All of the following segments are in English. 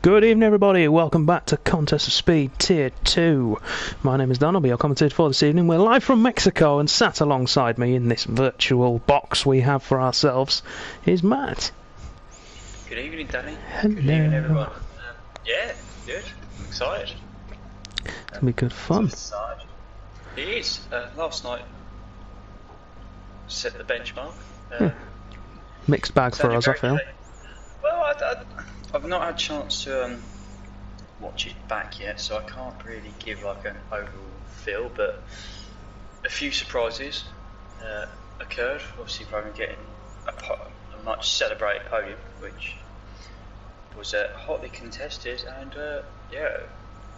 Good evening, everybody. Welcome back to Contest of Speed Tier 2. My name is Don. I'll be your commentator for this evening. We're live from Mexico, and sat alongside me in this virtual box we have for ourselves is Matt. Good evening, Danny. Hello. Good evening, everyone. Yeah, good. I'm excited. It's going to be good fun. It is. Last night set the benchmark. Mixed bag for us, I feel. Well, I've not had a chance to watch it back yet, so I can't really give like an overall feel, but a few surprises occurred. Obviously, Roman getting a much celebrated podium, which was hotly contested, and yeah,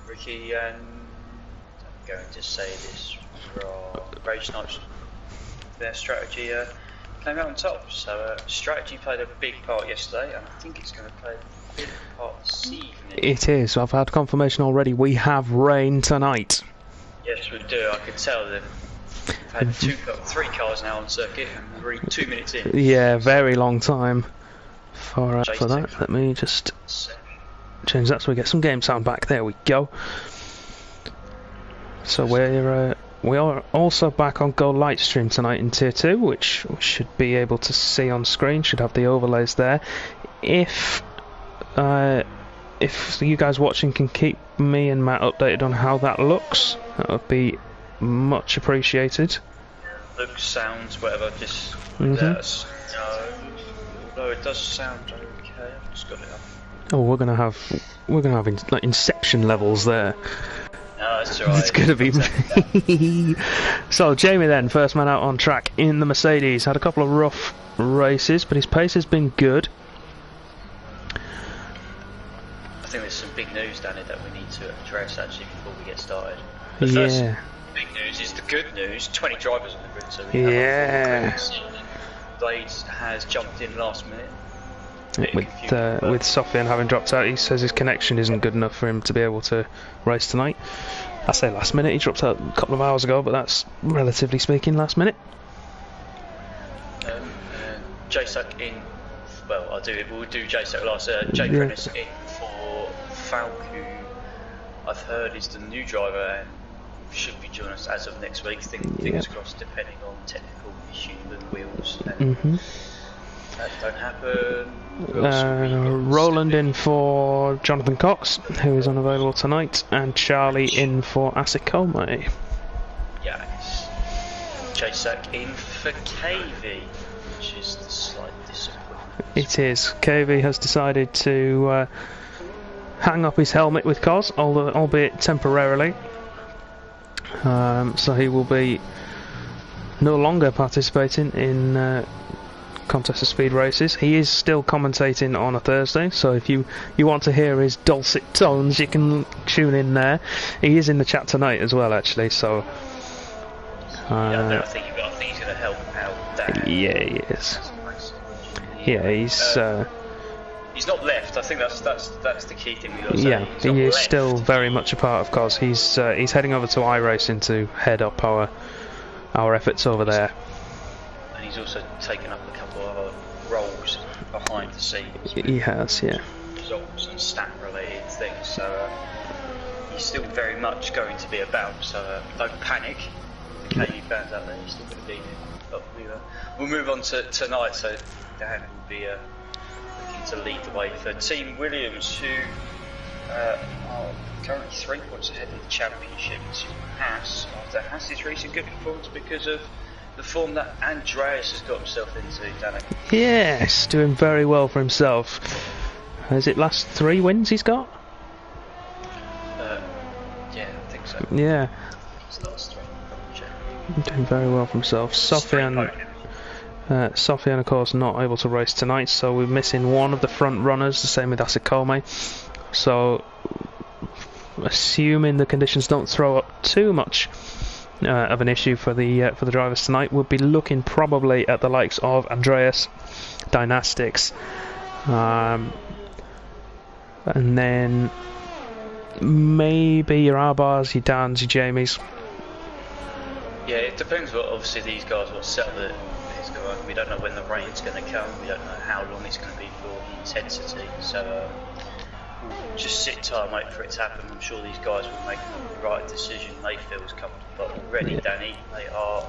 Ricky and I'm going to say this Rage Snipes, their strategy came out on top. So strategy played a big part yesterday, and I think it's going to play a big part this evening. It is. I've had confirmation already. We have rain tonight. Yes, we do. I could tell that. We've had three cars now on circuit, and we're 2 minutes in. Yeah, very long time for that. Let me just change that so we get some game sound back. There we go. So we are also back on Go Lightstream tonight in Tier 2, which we should be able to see on screen. Should have the overlays there. If you guys watching can keep me and Matt updated on how that looks, that would be much appreciated. Looks, sounds, whatever, just although it does sound okay, I've just got it up. Oh, we're gonna have like Inception levels there. No, that's alright. It's gonna be. So Jamie then, first man out on track in the Mercedes, had a couple of rough races, but his pace has been good. I think there's some big news, Danny, that we need to address actually before we get started. The first big news is the good news. 20 drivers on the grid, so we have a full grid. Blades has jumped in last minute. With Sofian having dropped out, he says his connection isn't good enough for him to be able to race tonight. I say last minute, he dropped out a couple of hours ago, but that's relatively speaking last minute. JSUC in, well, we'll do JSUC last. Jay Prentice in for Falk, who I've heard is the new driver and should be joining us as of next week. Fingers crossed, depending on technical issues with wheels. That don't happen. Roland in for Jonathan Cox, who is unavailable tonight, and Charlie in for Asikome. Yes. JSUC in for KV, which is the slight disappointment. It is. KV has decided to hang up his helmet with Cos, albeit temporarily. So he will be no longer participating in Contest of Speed races. He is still commentating on a Thursday, so if you want to hear his dulcet tones, you can tune in there. He is in the chat tonight as well, actually. So I think he's going to help out there. Yeah, he is. Yeah, he's not left. I think that's the key thing we got to say. Yeah, he is still very much a part of COS. He's heading over to iRacing to head up our efforts over there. And he's also taken up a couple of other roles behind the scenes. He has, yeah. Results and stat related things. So he's still very much going to be about. So don't panic. Okay, you found out that he's still going to be here. But we'll move on to tonight. So Dan will be looking to lead the way for Team Williams, who are currently 3 points ahead of the championship to Haas, after Haas's recent good performance because of the form that Andreas has got himself into, Danny. Yes, doing very well for himself. Is it last 3 wins he's got? Yeah, I think so. Yeah. It's last 3. Doing very well for himself. Sofian, of course, not able to race tonight, so we're missing one of the front runners, the same with Asikome. So, assuming the conditions don't throw up too much of an issue for the drivers tonight, we'll be looking probably at the likes of Andreas, Dynastics, and then maybe your Arbars, your Dans, your Jamies. Yeah, it depends what obviously these guys what setup that is going. We don't know when the rain's going to come. We don't know how long it's going to be for the intensity. So just sit tight and wait for it to happen. I'm sure these guys will make the right decision they feel is comfortable. But already, Danny, they are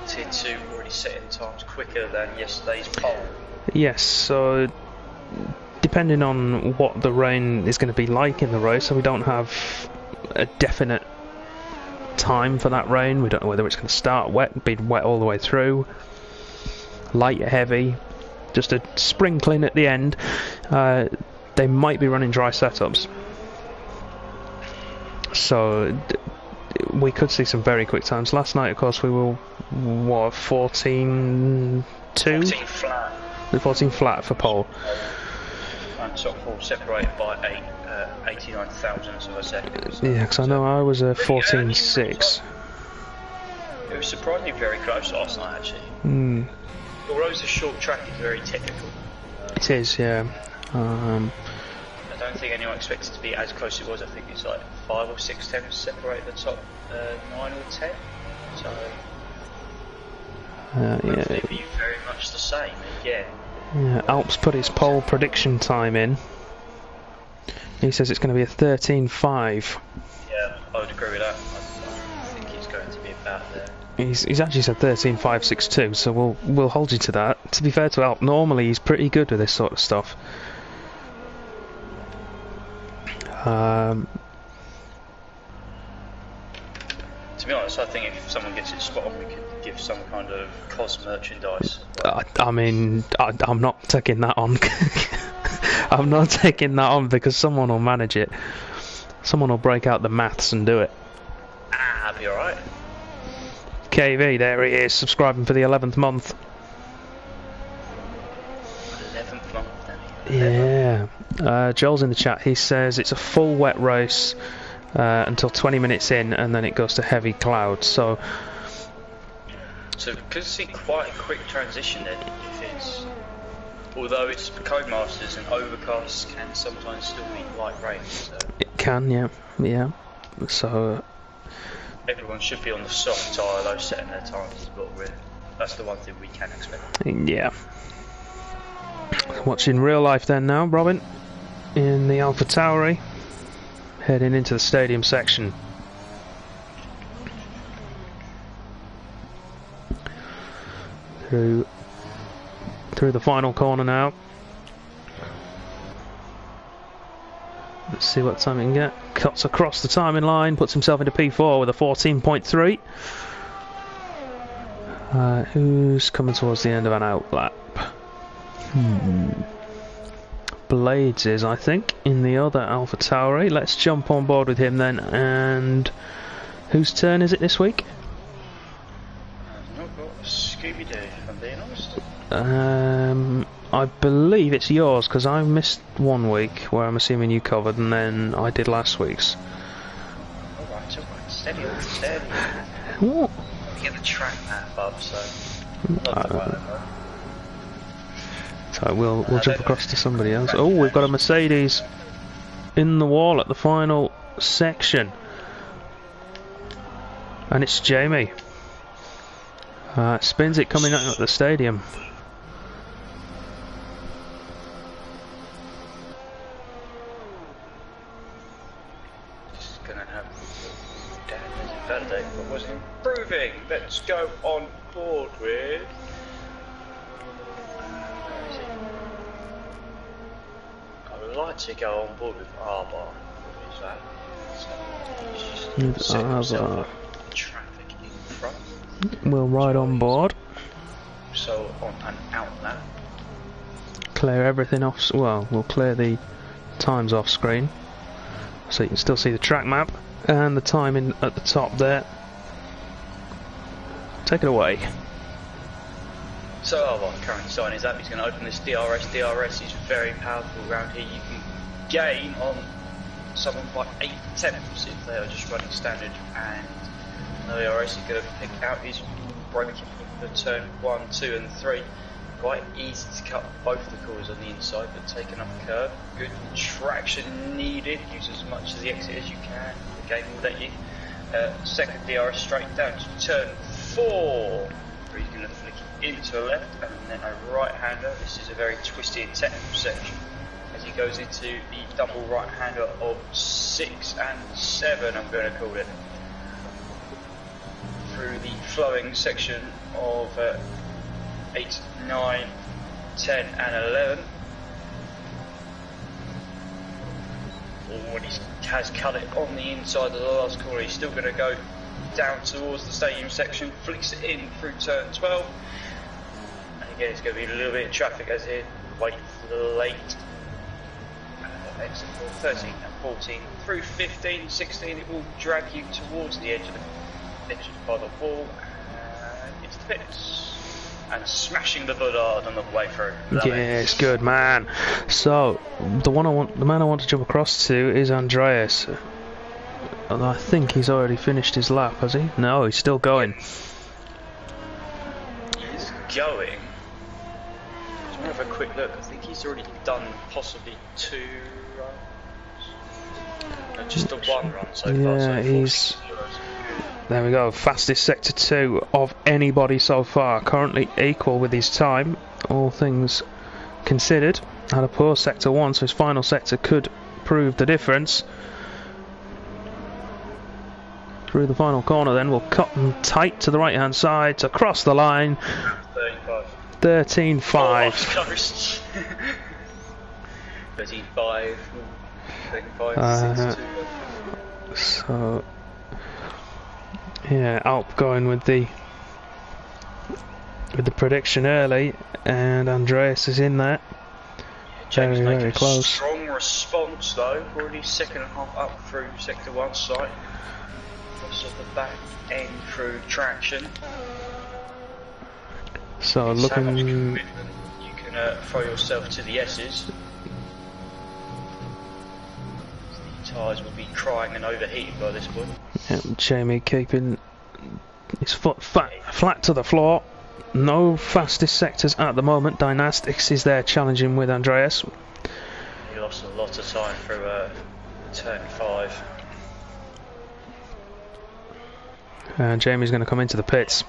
tier 2 already setting times quicker than yesterday's pole. Yes, so depending on what the rain is going to be like in the race, so we don't have a definite time for that rain. We don't know whether it's going to start wet, be wet all the way through, light or heavy, just a sprinkling at the end. They might be running dry setups, so we could see some very quick times. Last night, of course, we were 14.2? 14 flat. 14 flat for pole. And top 4 separated by 89 thousandths of a second. So, yeah, because I know I was a 14.6. It was surprisingly very close last night, actually. Although it's a short track, it's very technical. It is, yeah. I don't think anyone expected to be as close as it was. I think it's like 5 or 6 tenths separate the top 9 or 10. So hopefully be very much the same again. Yeah, Alps put his pole prediction time in. He says it's going to be a 13.5. Yeah, I would agree with that. I think it's going to be about there. He's actually said 13.562, so we'll hold you to that. To be fair to Alp, normally he's pretty good with this sort of stuff. To be honest, I think if someone gets it spot on, we could give some kind of COS merchandise. I mean, I'm not taking that on. I'm not taking that on because someone will manage it. Someone will break out the maths and do it. That'll be alright. KV, there he is, subscribing for the 11th month. 11th month, then. Yeah. Joel's in the chat. He says it's a full wet race until 20 minutes in, and then it goes to heavy clouds. So we could see quite a quick transition then. If it's, although it's Codemasters and overcasts can sometimes still mean light rain. So it can, yeah. So everyone should be on the soft tyre though, setting their times, but that's the one thing we can expect. Yeah. Watching real life then now, Robin, in the Alpha Tauri, heading into the stadium section. Through the final corner now. Let's see what time he can get. Cuts across the timing line, puts himself into P4 with a 14.3. Who's coming towards the end of an outlap? Blades is, I think, in the other Alpha Tauri. Let's jump on board with him then. And whose turn is it this week? I've not got Scooby-Doo, if I'm being honest. I believe it's yours, because I missed one week where I'm assuming you covered, and then I did last week's. Alright, steady on, steady. What? Get the track map up, so not the So we'll jump across to somebody else. Oh, we've got a Mercedes in the wall at the final section, and it's Jamie. Spins it coming out of the stadium. Just gonna have validate what was improving. Let's go on board with. I would like to go on board with Arbar. What is that? So he's just setting himself up traffic in front. We'll ride on board. So on an outlap. Clear everything off. Well, we'll clear the times off screen, so you can still see the track map and the timing at the top there. Take it away. So Arbar currently signing his app. He's going to open this DRS. DRS is very powerful around here. You can gain on someone by 8 tenths if they are just running standard, and the DRS is going to pick out his braking for turn 1, 2 and 3. Quite easy to cut both the corners on the inside, but taking up a curve. Good traction needed. Use as much of the exit as you can. The game will let you. Second DRS straight down to turn 4, where he's going to flick it into a left and then a right hander. This is a very twisty and technical section, as he goes into the double right-hander of 6 and 7, I'm going to call it. Through the flowing section of 8, 9, 10 and 11. Oh, he has cut it on the inside of the last corner. He's still going to go down towards the stadium section, flicks it in through turn 12. And again, it's going to be a little bit of traffic as it wait for the late exit for 13 and 14 through 15, 16. It will drag you towards the edge by the wall and into the pits. And smashing the bollard on the way through. Yes, good man. So the man I want to jump across to is Andreas. And I think he's already finished his lap, has he? No, he's still going. He's going. Let's have a quick look. I think he's already done possibly 2 runs. No, just the 1 run so far. So he's. There we go, fastest sector 2 of anybody so far, currently equal with his time, all things considered. Had a poor sector 1, so his final sector could prove the difference. Through the final corner then, we'll cut them tight to the right hand side to cross the line. 13.5. 13.5. 13.5. So yeah, Alp going with the prediction early, and Andreas is in there. James very, making very close. A strong response though, already second and a half up through sector 1 side. Lots of the back end through traction. So it's looking, how much commitment you can throw yourself to the S's. The tyres will be crying and overheating by this point. Yeah, Jamie keeping his foot flat to the floor. No fastest sectors at the moment. Dynastics is there challenging with Andreas. He lost a lot of time through turn 5. And Jamie's going to come into the pits.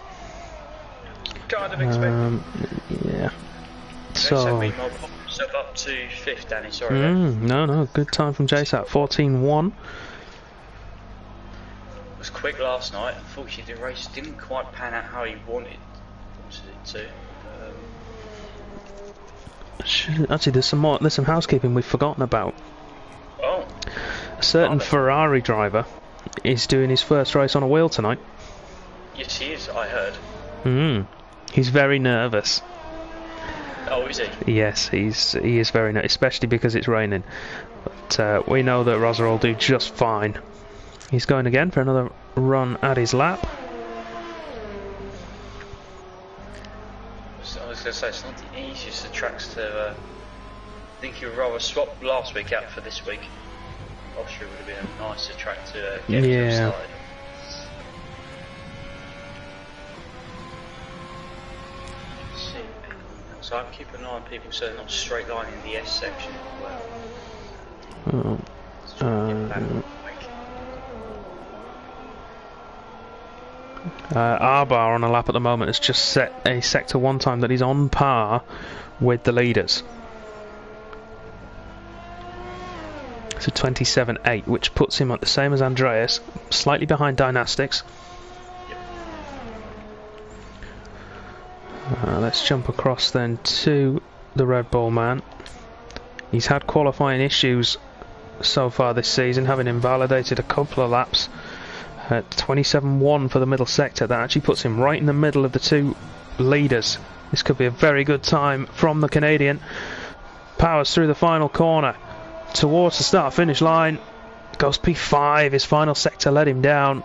Kind of expected. Yeah. So meanwhile, pop himself up to 5th, Danny. Sorry. No, good time from JSAT. 14.1. It was quick last night. Unfortunately, the race didn't quite pan out how he wanted it to. Actually, there's some housekeeping we've forgotten about. Oh. A certain Ferrari driver is doing his first race on a wheel tonight. Yes, he is. I heard. He's very nervous. Oh, is he? Yes, he is very nervous, especially because it's raining. But we know that Roser will do just fine. He's going again for another run at his lap. I was going to say, it's not the easiest of tracks to... I think you would rather swap last week out for this week. Austria would have been a nicer track to get to the side. So I'm keeping an eye on people so they're not straight lining the S section as well. Arbar on a lap at the moment has just set a sector 1 time that is on par with the leaders. So 27.8, which puts him at the same as Andreas, slightly behind Dynastics. Let's jump across then to the Red Bull man. He's had qualifying issues so far this season, having invalidated a couple of laps. At 27.1 for the middle sector, that actually puts him right in the middle of the 2 leaders. This could be a very good time from the Canadian. Powers through the final corner towards the start finish line. Goes P5, his final sector let him down.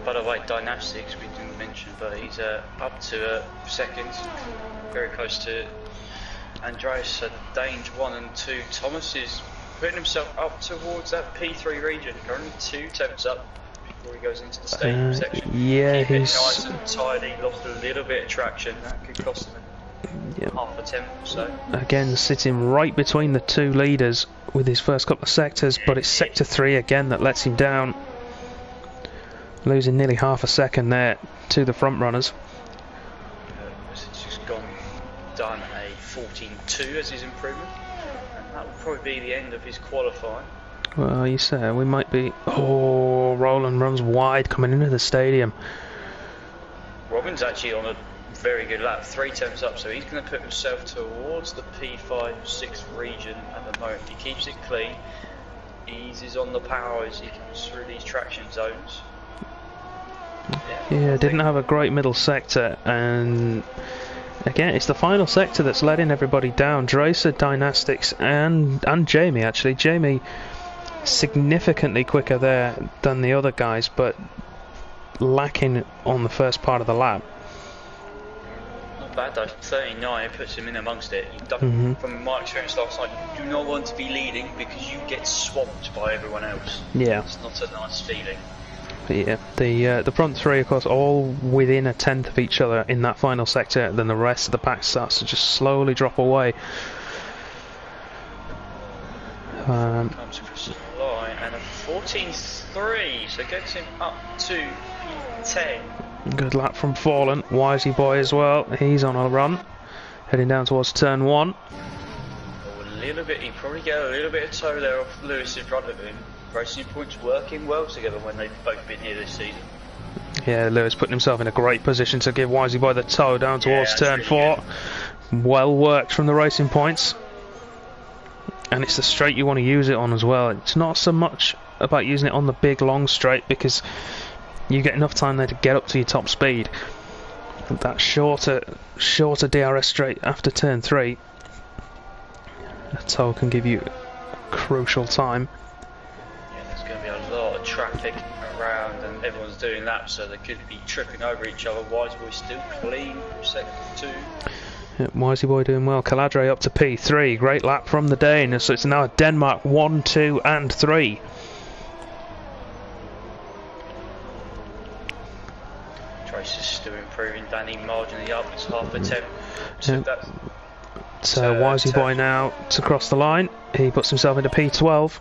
By the way, Dynastics we didn't mention, but he's up to 2nd, very close to Andreas. Danes 1 and 2. Thomas is putting himself up towards that P3 region, currently 2 tenths up before he goes into the stadium section. Yeah, he's nice and tidy, lost a little bit of traction, that could cost him half a tenth or so. Again, sitting right between the 2 leaders with his first couple of sectors, but it's sector 3 again that lets him down. Losing nearly half a second there to the front runners. He's just done a 14.2 as his improvement. that will probably be the end of his qualifying. Well, you say we might be. Oh, Roland runs wide coming into the stadium. Robin's actually on a very good lap, 3 tenths up, so he's going to put himself towards the P5-6 region at the moment. He keeps it clean, eases on the power as he comes through these traction zones. Yeah, didn't have a great middle sector, and again, it's the final sector that's letting everybody down. Dracer, Dynastics, and Jamie, actually. Jamie significantly quicker there than the other guys, but lacking on the first part of the lap. Not bad though, 39, it puts him in amongst it. From my experience last night, you do not want to be leading because you get swamped by everyone else. Yeah. It's not a nice feeling. But yeah, the front three, of course, all within a tenth of each other in that final sector. Then the rest of the pack starts to just slowly drop away. Comes across the line and a 14.3, so gets him up to P10. Good lap from Fallen, Wisey boy as well. He's on a run, heading down towards turn 1. Oh, a little bit. He probably get a little bit of toe there off Lewis in front of him. Racing points working well together when they've both been here this season. Yeah, Lewis putting himself in a great position to give Wisey boy the toe down towards turn really 4. Good. Well worked from the Racing Points. And it's the straight you want to use it on as well. It's not so much about using it on the big long straight because you get enough time there to get up to your top speed. But that shorter DRS straight after turn 3, a toe can give you crucial time. Yeah, there's going to be a lot of traffic around and everyone's doing laps, so they could be tripping over each other. Wiseboy still clean from sector 2. Yep, Wisey boy doing well. Caladre up to P3. Great lap from the Dane. So it's now Denmark 1, 2 and 3. Trace is still improving. Danny marginally up. It's half a temp. So Wisey boy now to cross the line. He puts himself into P12.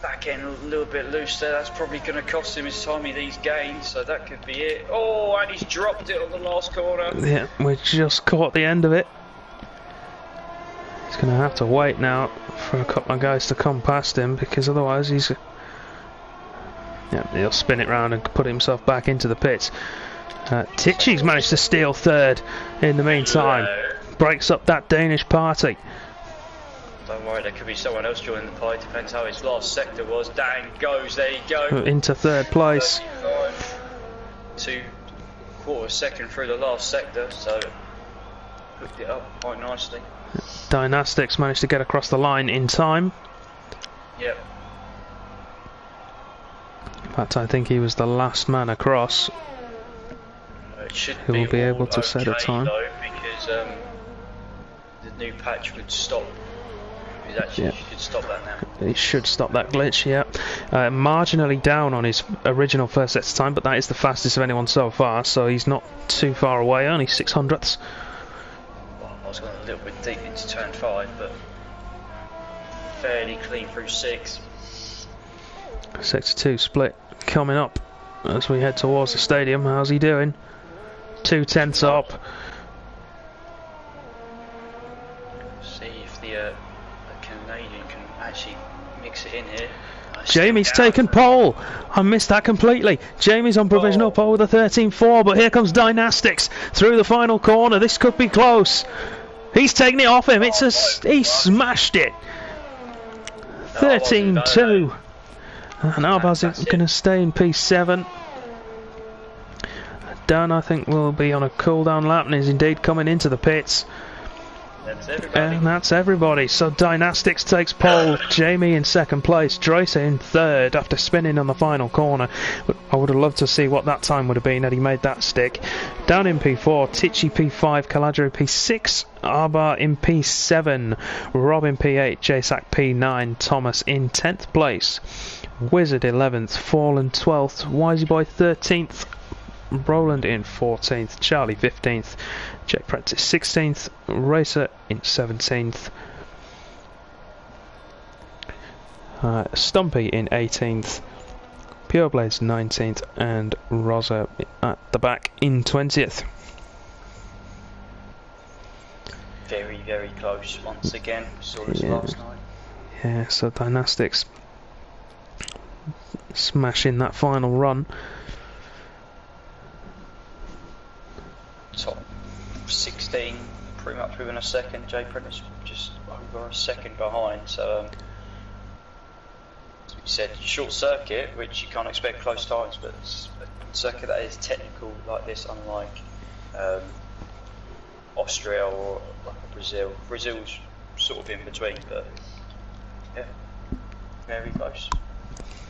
Back end a little bit loose there. That's probably going to cost him his time in these gains. So that could be it. Oh, and he's dropped it on the last corner. Yeah, we just caught the end of it. He's going to have to wait now for a couple of guys to come past him because otherwise he's... Yeah, he'll spin it round and put himself back into the pits. Tichy's managed to steal third in the meantime. Breaks up that Danish party. Don't worry, there could be someone else joining the party. Depends how his last sector was. Dang goes, there you go. Into third place. 2/4 second through the last sector, so hooked it up quite nicely. Dynastics managed to get across the line in time. Yep. In fact, I think he was the last man across. It should He will be able to okay set a time. though, because the new patch would stop. He should stop that now. He should stop that glitch, yeah. Marginally down on his original first set time, but that is the fastest of anyone so far, so he's not too far away, only 600ths. Well, I was going a little bit deep into turn 5, but fairly clean through 6. Sector 2 split coming up as we head towards the stadium. How's he doing? 2 tenths up. See if the Canadian can actually mix it in here. Jamie's taken pole. I missed that completely. Jamie's on provisional pole with a 13.4, but here comes Dynastics through the final corner. This could be close. He's taken it off him. He smashed it. 13.2. And Arbaz is going to stay in P7. Dan, I think, will be on a cool-down lap and is indeed coming into the pits. That's everybody. And that's everybody. So Dynastics takes pole, Jamie in second place, Dracer in third after spinning on the final corner. I would have loved to see what that time would have been had he made that stick. Down in P4, Tichy P5, Caladro P6, Arbar in P7, Rob in P8, Jasak P9, Thomas in 10th place, Wizard 11th, Fallen 12th, Wisey Boy 13th, Roland in 14th, Charlie 15th, Jack Prentice 16th, Racer in 17th, Stumpy in 18th, Pure Blades 19th, and Rosa at the back in 20th. Very, very close once again. We saw this last night. Yeah, so Dynastics smashing that final run. Top 16, pretty much within a second. Jay Prentice just over a second behind. So, as we said, short circuit, which you can't expect close times, but it's a circuit that is technical like this, unlike Austria or like Brazil. Brazil's sort of in between, but yeah, very close.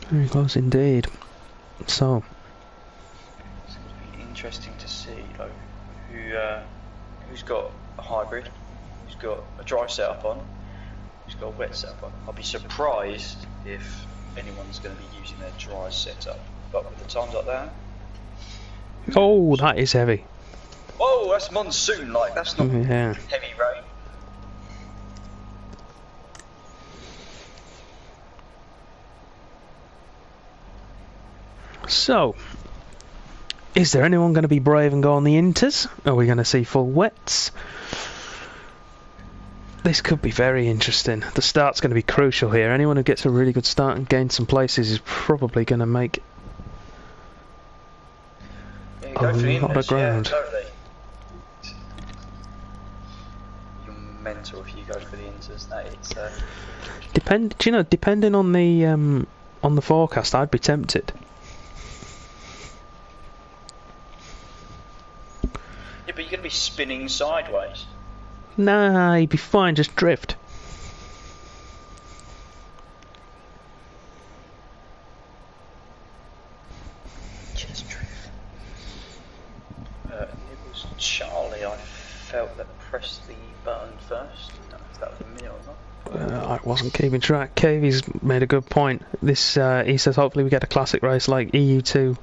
Very close indeed. So, It's going to be interesting to see who's got a hybrid, who's got a dry setup on, who's got a wet setup on. I'll be surprised if anyone's going to be using their dry setup, but with the times like that. oh, that is heavy. Whoa, that's monsoon like, that's not Yeah. heavy rain. So, is there anyone going to be brave and go on the inters? Are we going to see full wets? This could be very interesting. The start's going to be crucial here. Anyone who gets a really good start and gains some places is probably going to make Yeah, a lot of ground. Yeah, totally. You're mental if you go for the inters. That it's depending on the forecast, I'd be tempted. yeah, but you're going to be spinning sideways. Nah, you'd be fine, just drift. Just drift. It was Charlie, I felt, that pressed the button first. I don't know if that was a minute or not. I wasn't keeping track. Cavy's made a good point. This he says hopefully we get a classic race like EU2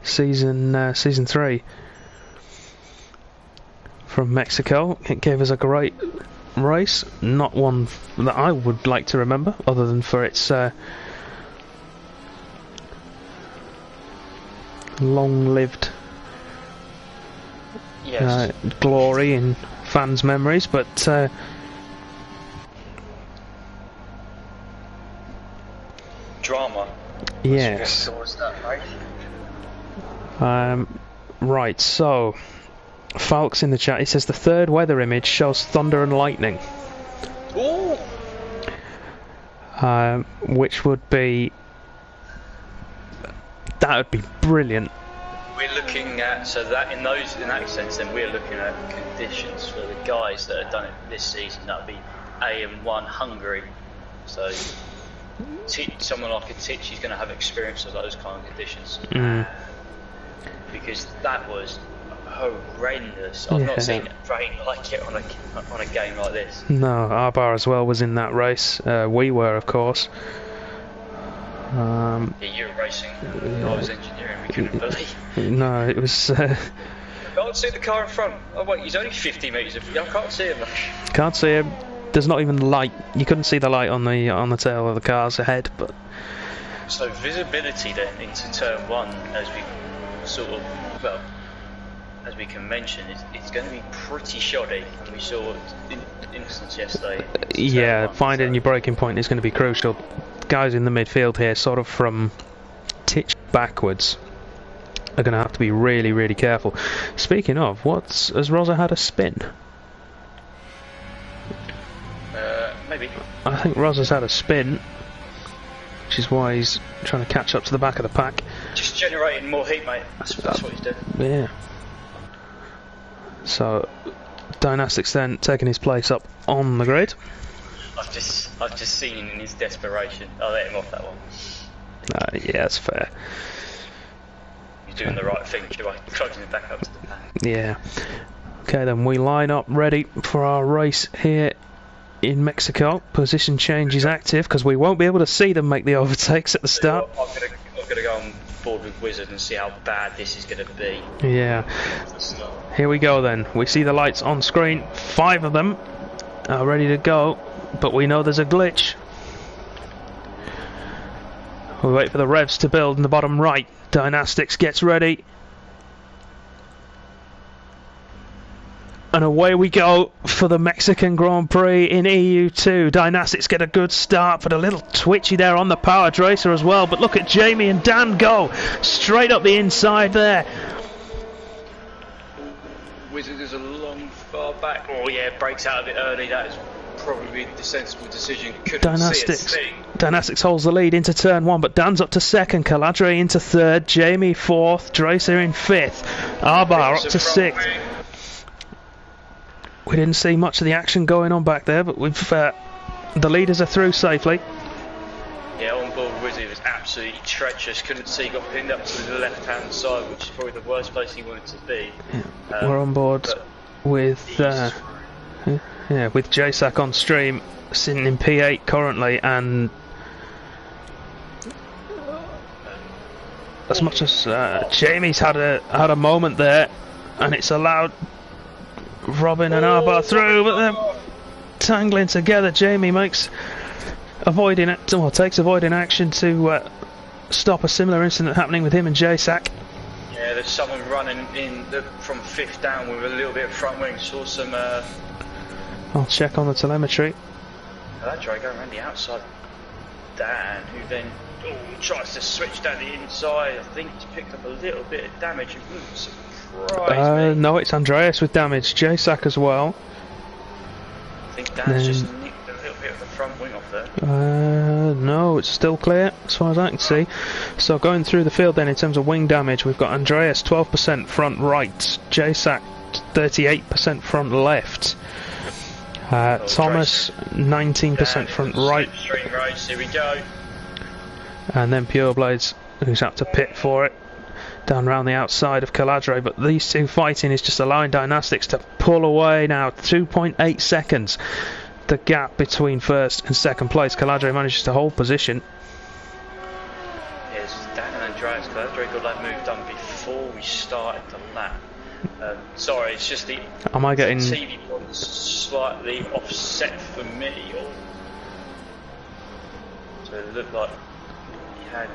season 3 from Mexico. It gave us a great race, not one that I would like to remember, other than for its long-lived Yes. glory in fans' memories, but Drama. yes. What's that, right? Right, so Falk's in the chat. He says the third weather image shows thunder and lightning, Ooh! which would be brilliant. We're looking at, so that in that sense, then we're looking at conditions for the guys that have done it this season. That would be AM1 Hungary. So someone like a Titch, he's going to have experience of those kind of conditions. Because that was horrendous. I've not seen rain like it on a game like this. No, our bar as well was in that race. We were, of course. Yeah, you were racing. I was engineering. We couldn't believe. No, it was. I can't see the car in front. Oh wait, he's only 50 metres. I can't see him. Can't see him. There's not even light. You couldn't see the light on the tail of the cars ahead, but. So visibility then into turn 1, as we sort of, well, as we can mention, it's going to be pretty shoddy. And we saw instance yesterday. Yeah, finding your braking point is going to be crucial. Guys in the midfield here, sort of from Titch backwards, are going to have to be really, really careful. Speaking of, has Rosa had a spin? Maybe. I think Rosa's had a spin, which is why he's trying to catch up to the back of the pack. Just generating more heat, mate. That's what he's doing. Yeah. So, Dynastics then taking his place up on the grid. I've just seen him in his desperation. I'll let him off that one. Yeah, that's fair. He's doing the right thing, trudging it back up to the pack. Yeah. Okay, then we line up ready for our race here in Mexico. Position change is active because we won't be able to see them make the overtakes at the start. I'm gonna go on board with Wizard and see how bad this is gonna be. Yeah. Here we go then. We see the lights on screen. 5 of them are ready to go, but we know there's a glitch. We wait for the revs to build in the bottom right. Dynastics gets ready. And away we go for the Mexican Grand Prix in EU2. Dynastics get a good start, but a little twitchy there on the power tracer as well. But look at Jamie and Dan go straight up the inside there. Wizard is a long far back. Oh yeah, breaks out of it early. That is probably the sensible decision. Couldn't see a thing. Dynastics holds the lead into turn 1, but Dan's up to 2nd, Caladre into 3rd, Jamie 4th, Dracer in 5th, Arbar up to 6th. We didn't see much of the action going on back there, but we've the leaders are through safely. Yeah, on board Wizzy was absolutely treacherous. Couldn't see, got pinned up to the left-hand side, which is probably the worst place he wanted to be. Yeah. We're on board with with JSAC on stream, sitting in P8 currently, and as much as Jamie's had a moment there, and it's allowed Robin and Arbar through, but they're tangling together. Jamie takes avoiding action to stop a similar incident happening with him and JSAC. Yeah, there's someone running in from 5th down with a little bit of front wing. Saw some. I'll check on the telemetry. That try going around the outside. Dan, who then tries to switch down the inside. I think he's picked up a little bit of damage. It wouldn't surprise me. No, it's Andreas with damage. JSAC as well. I think Dan's just nicked a little bit of the front wing off there. No, it's still clear as far as I can see. So going through the field then in terms of wing damage, we've got Andreas 12% front right, JSAC 38% front left, Thomas 19% front right. String race, here we go. And then Pureblades, who's had to pit for it, down around the outside of Caladre. But these two fighting is just allowing Dynastics to pull away now. 2.8 seconds. The gap between 1st and 2nd place. Caladre manages to hold position. Yes, Dan and Andreas. Caladre got that move done before we started the lap. Sorry, it's just the TV point's slightly offset for me. So it looked like he had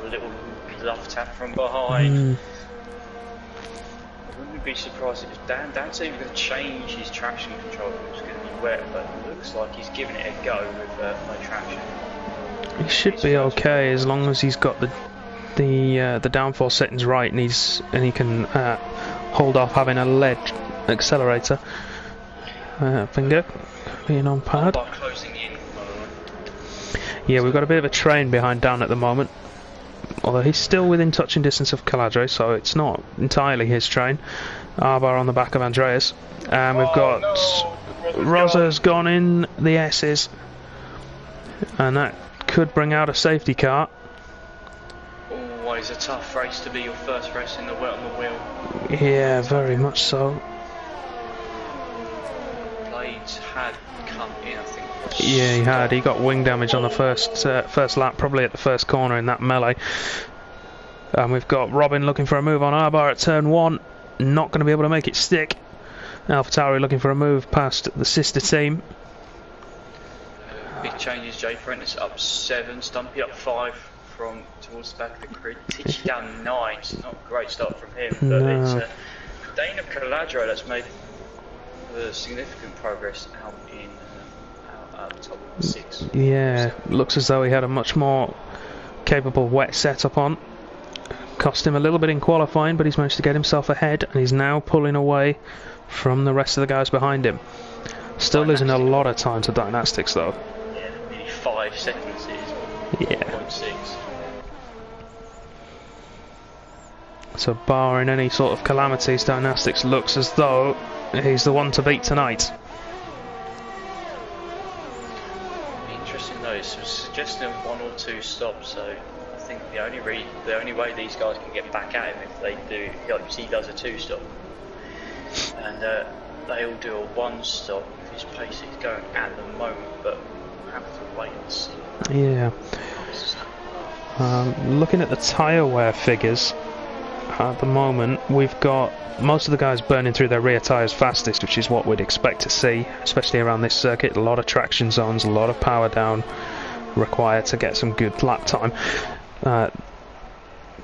a little glove tap from behind. I wouldn't be surprised if it's Dan. Dan's even going to change his traction control. It's going to be wet, but it looks like he's giving it a go with no traction. He should be okay as long as he's got the downforce settings right, and he can hold off having a lead accelerator. Bingo, being on pad. Closing in. Yeah, we've got a bit of a train behind Dan at the moment, although he's still within touching distance of Caladre, so it's not entirely his train. Arbar on the back of Andreas, and we've got Rosa's gone in the S's, and that could bring out a safety car. Always a tough race to be your first race on the wheel. Yeah, very much so. Blades had come in, I think. Yeah, he had. He got wing damage on the first lap, probably at the first corner in that melee. And we've got Robin looking for a move on Arbar at turn 1. Not going to be able to make it stick. AlphaTauri looking for a move past the sister team. Big changes. Jay Prentice up 7, Stumpy up 5 from towards the back of the grid. Tichy down 9. It's not a great start from him, but it's Dana Caladro that's made significant progress out the top of 6. Yeah, looks as though he had a much more capable wet setup on. Cost him a little bit in qualifying, but he's managed to get himself ahead, and he's now pulling away from the rest of the guys behind him. Still losing a lot of time to Dynastics though. Yeah, maybe 5 seconds is 1.6. So barring any sort of calamities, Dynastics looks as though he's the one to beat tonight. Interesting though, it's suggesting 1 or 2 stops, so I think the only way these guys can get back at him if they do, like he does a 2-stop, and they all do a 1-stop if his pace is going at the moment, but we'll have to wait and see. Yeah. Looking at the tyre wear figures at the moment, we've got most of the guys burning through their rear tyres fastest, which is what we'd expect to see, especially around this circuit. A lot of traction zones, a lot of power down required to get some good lap time.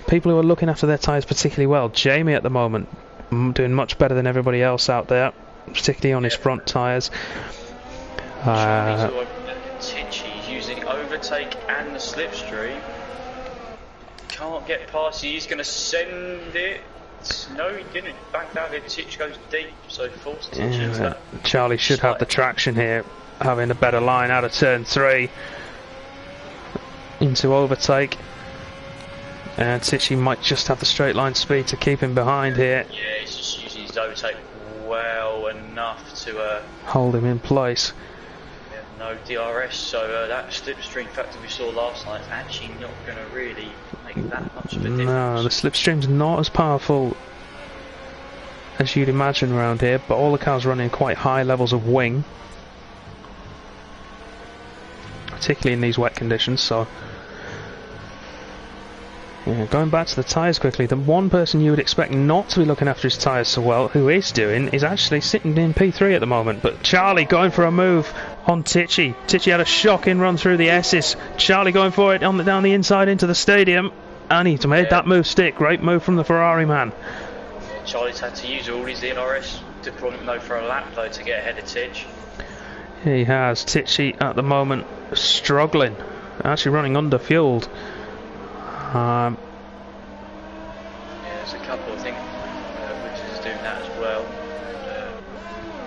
People who are looking after their tyres particularly well, Jamie at the moment doing much better than everybody else out there. particularly on his front tyres. He's using overtake and the slipstream. Can't get past. He's going to send it. No, he didn't. Back down there. Titch goes deep, so forced Titch into that. Charlie should have the traction here, having a better line out of turn 3 into overtake. And Titchy might just have the straight line speed to keep him behind here. Yeah, he's just using his overtake well enough to hold him in place. No DRS, so that slipstream factor we saw last night is actually not going to really make that much of a difference. No, the slipstream's not as powerful as you'd imagine around here, but all the cars running quite high levels of wing, particularly in these wet conditions. So yeah, going back to the tyres quickly, the one person you would expect not to be looking after his tyres so well, who is doing, is actually sitting in P3 at the moment. But Charlie going for a move on Titchy. Titchy had a shocking run through the S's. Charlie going for it down the inside into the stadium, and he's made that move stick. Great move from the Ferrari man. Yeah, Charlie's had to use all his DRS to go for a lap though to get ahead of Titch. He has. Titchy at the moment struggling, actually running under-fueled. Yeah, there's a couple, I think, which is doing that as well.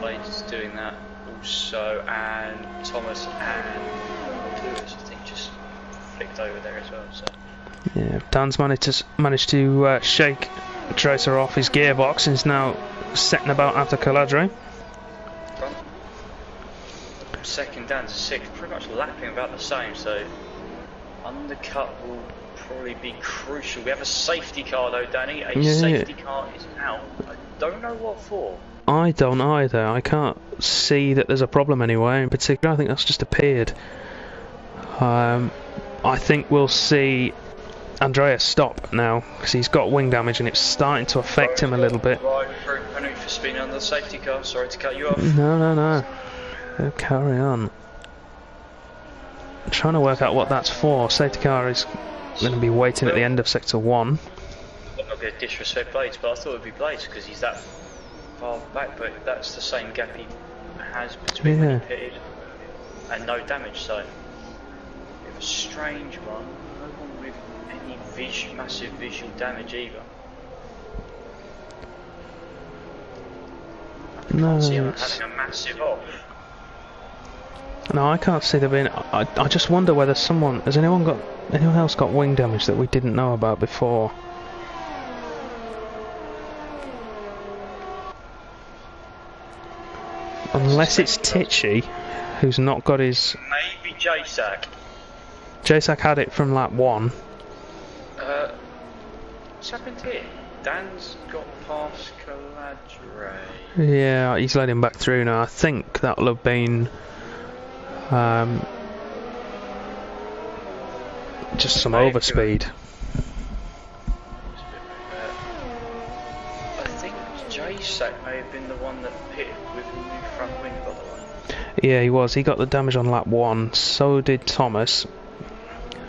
Blades is doing that also, and Thomas and Lewis, I think, just flicked over there as well. So yeah, Dan's managed to shake Tracer off his gearbox and is now setting about after Caladre. Second down to sixth, pretty much lapping about the same. So undercut will probably be crucial. We have a safety car though, Danny. Safety car is out. I don't know what for. I don't either. I can't see that there's a problem anywhere in particular. I think that's just appeared. I think we'll see Andreas stop now because he's got wing damage and it's starting to affect him a little bit. Right, for spinning under the safety car. Sorry to cut you off. No. Carry on. I'm trying to work out what that's for. Safety car is going to be waiting at the end of sector 1. I'm not going to disrespect Blades, but I thought it would be Blades because he's that far back, but that's the same gap he has between when he pitted and no damage, so bit of a strange one. No one with any massive visual damage either. I can't see him having a massive off. No, I can't see there being. I just wonder whether anyone else got wing damage that we didn't know about before. Unless it's Titchy, who's not got his. Maybe JSAC. JSAC had it from lap 1. What's happened here? Dan's got past Caladre. Yeah, he's let him back through now. I think that'll have been. Just some overspeed. I think JSAC may have been the one that pitted with the new front wing, by the way. Yeah, he was. He got the damage on lap 1. So did Thomas.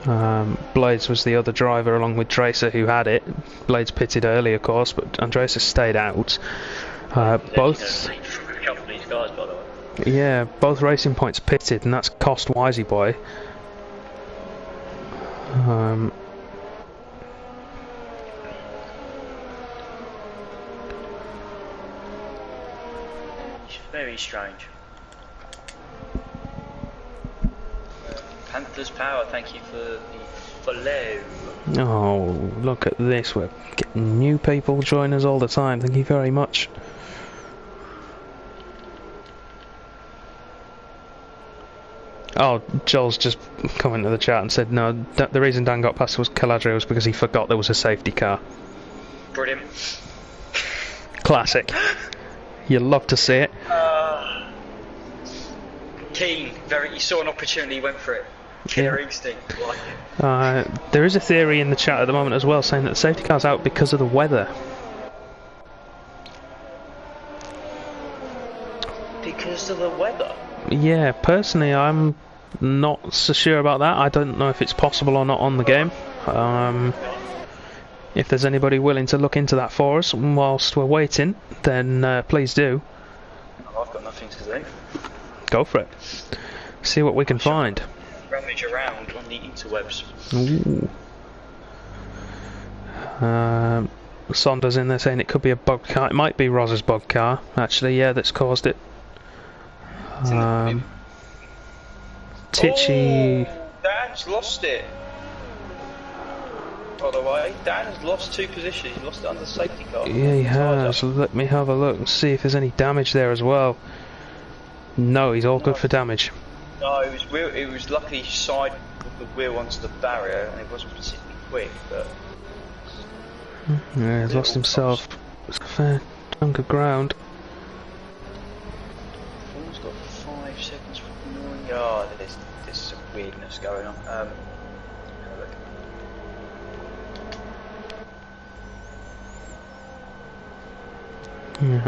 Blades was the other driver along with Tracer who had it. Blades pitted early, of course, but Andreas has stayed out. Both. A couple of these guys, by the way. Yeah, both Racing Points pitted, and that's cost Wisey Boy. It's very strange. Panther's Power, thank you for the follow. Oh, look at this. We're getting new people join us all the time. Thank you very much. Oh, Joel's just come into the chat and said no, the reason Dan got past was Caladre was because he forgot there was a safety car. Brilliant. Classic. You love to see it. Keen, he saw an opportunity, went for it. Killer instinct, like it. There is a theory in the chat at the moment as well saying that the safety car's out because of the weather. Because of the weather? Yeah, personally I'm not so sure about that. I don't know if it's possible or not on the game. If there's anybody willing to look into that for us whilst we're waiting, then please do. I've got nothing to do. Go for it. See what we can find. Rummage around on the interwebs. Ooh. Sonda's in there saying it could be a bug car. It might be Roz's bug car, actually, yeah, that's caused it. Titchy. Oh, Dan's lost it. By the way, Dan's lost 2 positions. He's lost it under safety car. Yeah, he has. Let me have a look and see if there's any damage there as well. No, he's all good for damage. No, it was luckily side with the wheel onto the barrier, and it wasn't particularly quick, but. Yeah, he's lost himself. It's a fair chunk of ground. Paul's got 5 seconds for ignoring. Oh, there's some weirdness going on. Have a look. Yeah.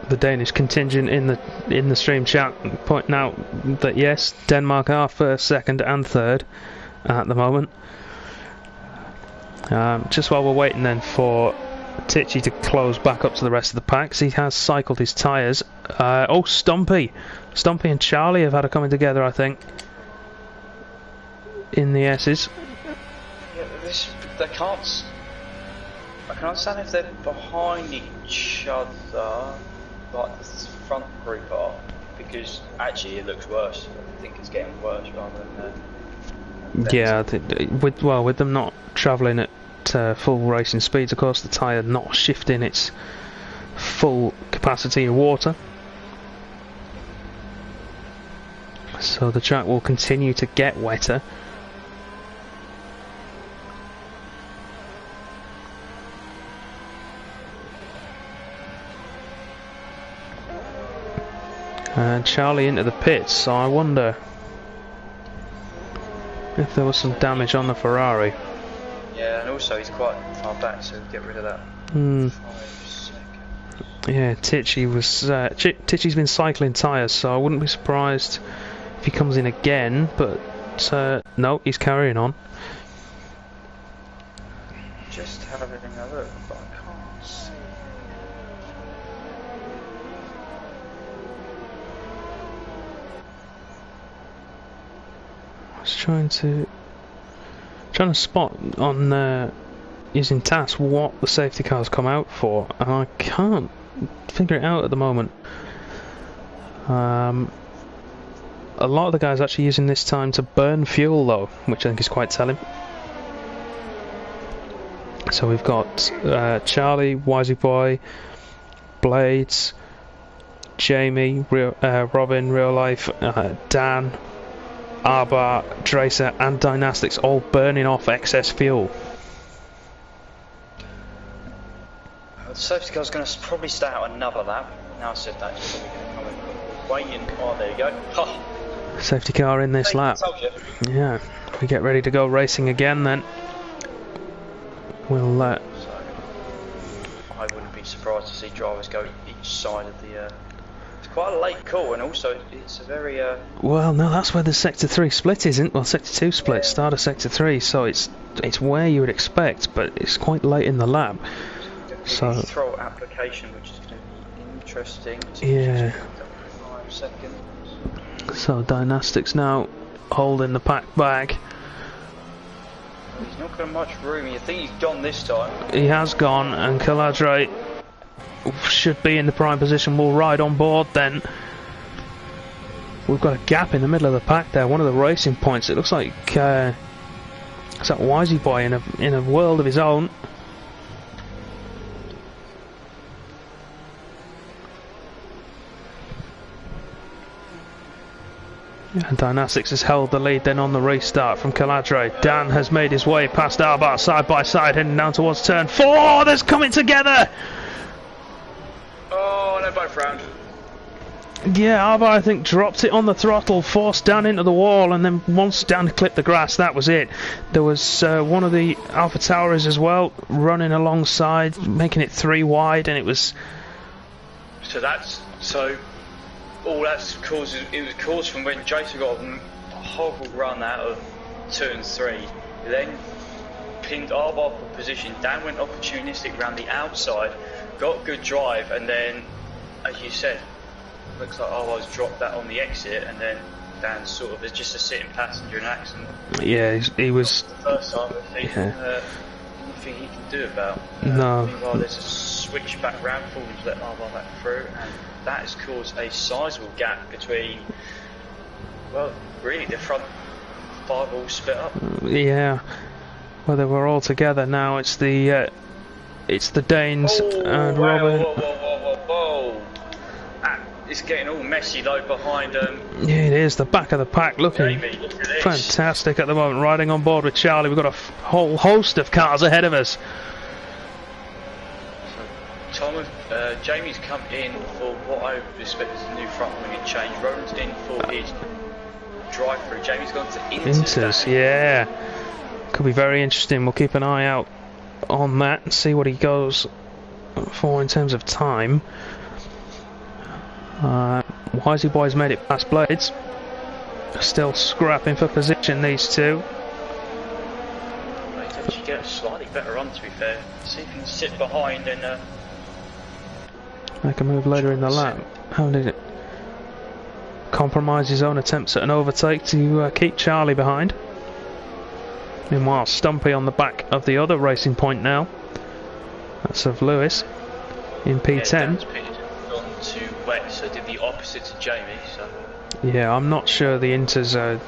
The Danish contingent in the stream chat pointing out that yes, Denmark are first, second, and third at the moment. Just while we're waiting then for Titchy to close back up to the rest of the packs, he has cycled his tyres. Oh, Stumpy and Charlie have had a coming together, I think, in the S's. Yeah, they can't. I can understand if they're behind each other, like the front group are, because actually it looks worse. I think it's getting worse rather than. Yeah, with them not travelling at full racing speeds, of course, the tyre not shifting its full capacity of water, so the track will continue to get wetter. And Charlie into the pits, so I wonder if there was some damage on the Ferrari. Yeah, and also he's quite far back, so get rid of that. 5 seconds. Yeah, Titchy's been cycling tyres, so I wouldn't be surprised if he comes in again, but no, he's carrying on. Just having a look, but I can't see. I was trying to spot on using TAS what the safety cars come out for, and I can't figure it out at the moment. A lot of the guys actually using this time to burn fuel though, which I think is quite telling. So we've got Charlie, Wisey Boy, Blades, Jamie, Robin, Real Life, Dan, Arbar, Dracer and Dynastics all burning off excess fuel. The safety car's going to probably stay out another lap. Now I said that, he's probably going to come in waiting. Oh, there you go. Oh. Safety car in this lap. Yeah, we get ready to go racing again then. We'll so, I wouldn't be surprised to see drivers go each side of the it's quite a late call, and also it's a very well, no, that's where the sector 3 split isn't. Well, sector 2 split, yeah. Start of sector 3, so it's where you would expect, but it's quite late in the lap. So throw application, which is going to be interesting. Yeah. 5 seconds. So Dynastics now holding the pack back. He's not got much room. You think he's gone this time? He has gone, and Caladre should be in the prime position. We'll ride on board then. We've got a gap in the middle of the pack there, one of the racing points. It looks like it's that Wisey Boy in a world of his own. And Dynastics has held the lead then on the restart from Caladre. Dan has made his way past Arbar side by side, heading down towards turn 4. They're coming together! Oh, they're both round. Yeah, Arbar I think dropped it on the throttle, forced Dan into the wall, and then once Dan clipped the grass, that was it. There was one of the Alpha Towers as well running alongside, making it 3 wide, and it was... All that's caused, it was caused from when Jason got a horrible run out of 2 and 3, then pinned Arbar for position. Dan went opportunistic around the outside, got good drive, and then, as you said, looks like I was dropped that on the exit, and then Dan's sort of, there's just a sitting passenger in accident. Yeah, he was... The first time, I think, nothing he can do about. No. Meanwhile, there's a switch back round for him to let R12 back through, and that has caused a sizable gap between, well, really the front five all split up. Yeah. Well, they were all together now. It's the Danes and wow, Robin. Whoa. It's getting all messy though behind Yeah, it is. The back of the pack looking Jamie, look at this. fantastic at the moment. Riding on board with Charlie. We've got a whole host of cars ahead of us. So, Jamie's come in for what I expect is a new front wing change. Roland's in for his drive-through. Jamie's gone to Inters. Yeah. Could be very interesting. We'll keep an eye out on that and see what he goes for in terms of time. Wisey Boys made it past Blades. Still scrapping for position, these two. Might actually get a slightly better run, to be fair. See if he can sit behind and Make a move later in the lap. How did it compromise his own attempts at an overtake to keep Charlie behind? Meanwhile, Stumpy on the back of the other racing point now. That's of Lewis in P10. Yeah, gone too wet, so did the opposite to Jamie. So yeah, I'm not sure the Inters are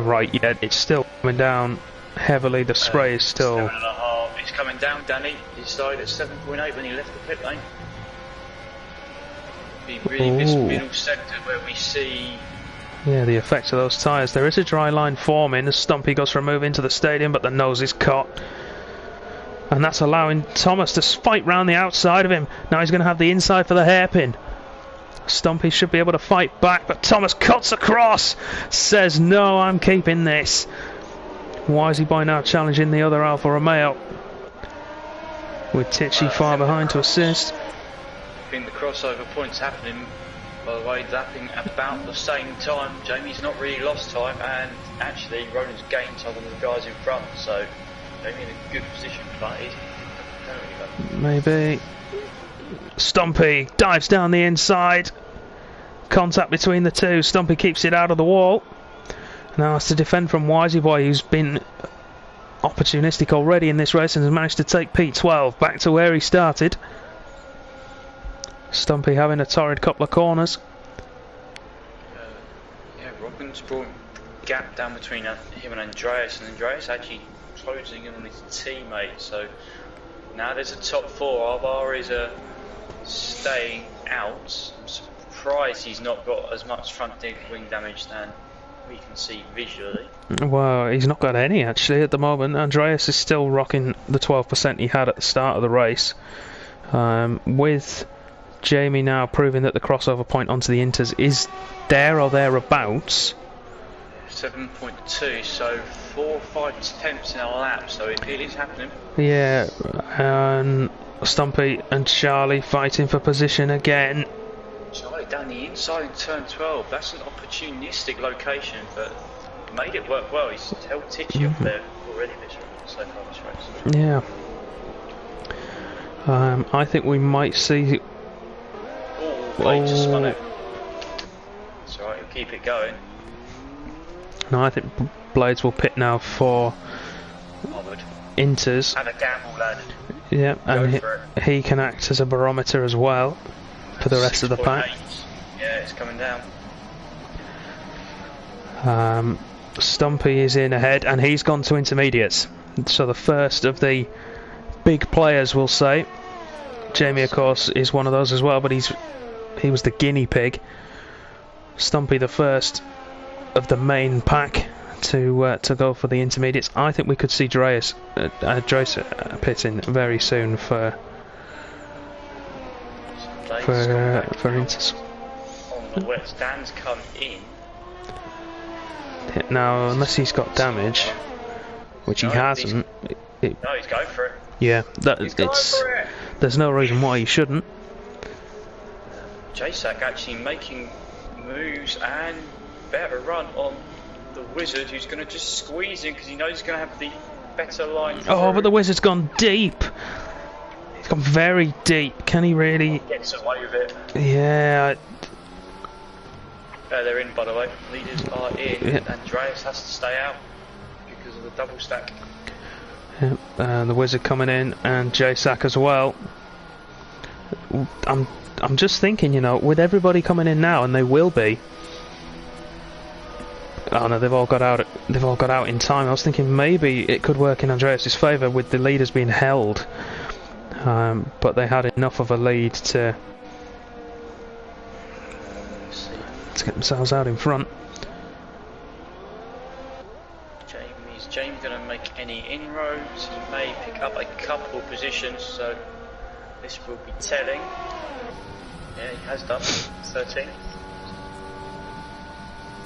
right yet. It's still coming down heavily. The spray is still. 7.5. It's coming down, Danny. He started at 7.8 when he left the pit lane. Be really this middle sector where we see. Yeah, the effect of those tyres. There is a dry line forming as Stumpy goes for a move into the stadium, but the nose is caught. And that's allowing Thomas to fight round the outside of him. Now he's going to have the inside for the hairpin. Stumpy should be able to fight back, but Thomas cuts across. Says, no, I'm keeping this. Wisey Boy now challenging the other Alfa Romeo. With Tichy far behind to assist. I think the crossover point's happening, by the way, lapping about the same time. Jamie's not really lost time, and actually Roland's gained time on the guys in front, so Jamie in a good position, but he's maybe. Stumpy dives down the inside. Contact between the two. Stumpy keeps it out of the wall. Now has to defend from Wisey Boy, who's been opportunistic already in this race and has managed to take P12 back to where he started. Stumpy having a torrid couple of corners. Yeah, Robin's brought a gap down between him and Andreas actually closing in on his teammate. So now there's a top four. Alvar is staying out. I'm surprised he's not got as much front wing damage than we can see visually. Well, he's not got any actually at the moment. Andreas is still rocking the 12% he had at the start of the race. With Jamie now proving that the crossover point onto the Inters is there or thereabouts. 7.2, so 4 or 5 attempts in a lap, so it is happening. Yeah, and Stumpy and Charlie fighting for position again. Charlie down the inside in turn 12, that's an opportunistic location, but made it work well. He's held Tichy up there already this so far this race. Yeah. I think we might see. Blades just spun it. It's alright, he'll keep it going. No, I think Blades will pit now for Inters. And a gamble, lad. Yeah, and he can act as a barometer as well for the rest of the pack. Yeah, it's coming down. Stumpy is in ahead and he's gone to intermediates. So the first of the big players, we'll say. Jamie, of course, is one of those as well, but he was the guinea pig. Stumpy the first of the main pack to go for the intermediates. I think we could see Dreis pitting very soon for Inters. On the wet, Dan's come in. Now, unless he's got damage, which he hasn't. No, he's going for it. Yeah, there's no reason why he shouldn't. Jasak actually making moves and better run on the Wizard, who's going to just squeeze in because he knows he's going to have the better line. Oh, but the Wizard's gone deep. He's gone very deep. Can he really? Gets away with it. Yeah, They're in, by the way. Leaders are in. Yeah. Andreas has to stay out because of the double stack. Yep, the Wizard coming in, and J-Sack as well. I'm just thinking, you know, with everybody coming in now, and they will be. Oh no, they've all got out. They've all got out in time. I was thinking maybe it could work in Andreas's favour with the leaders being held, but they had enough of a lead to get themselves out in front. Is Jamie going to make any inroads? He may pick up a couple positions, so this will be telling. Yeah, he has done 13.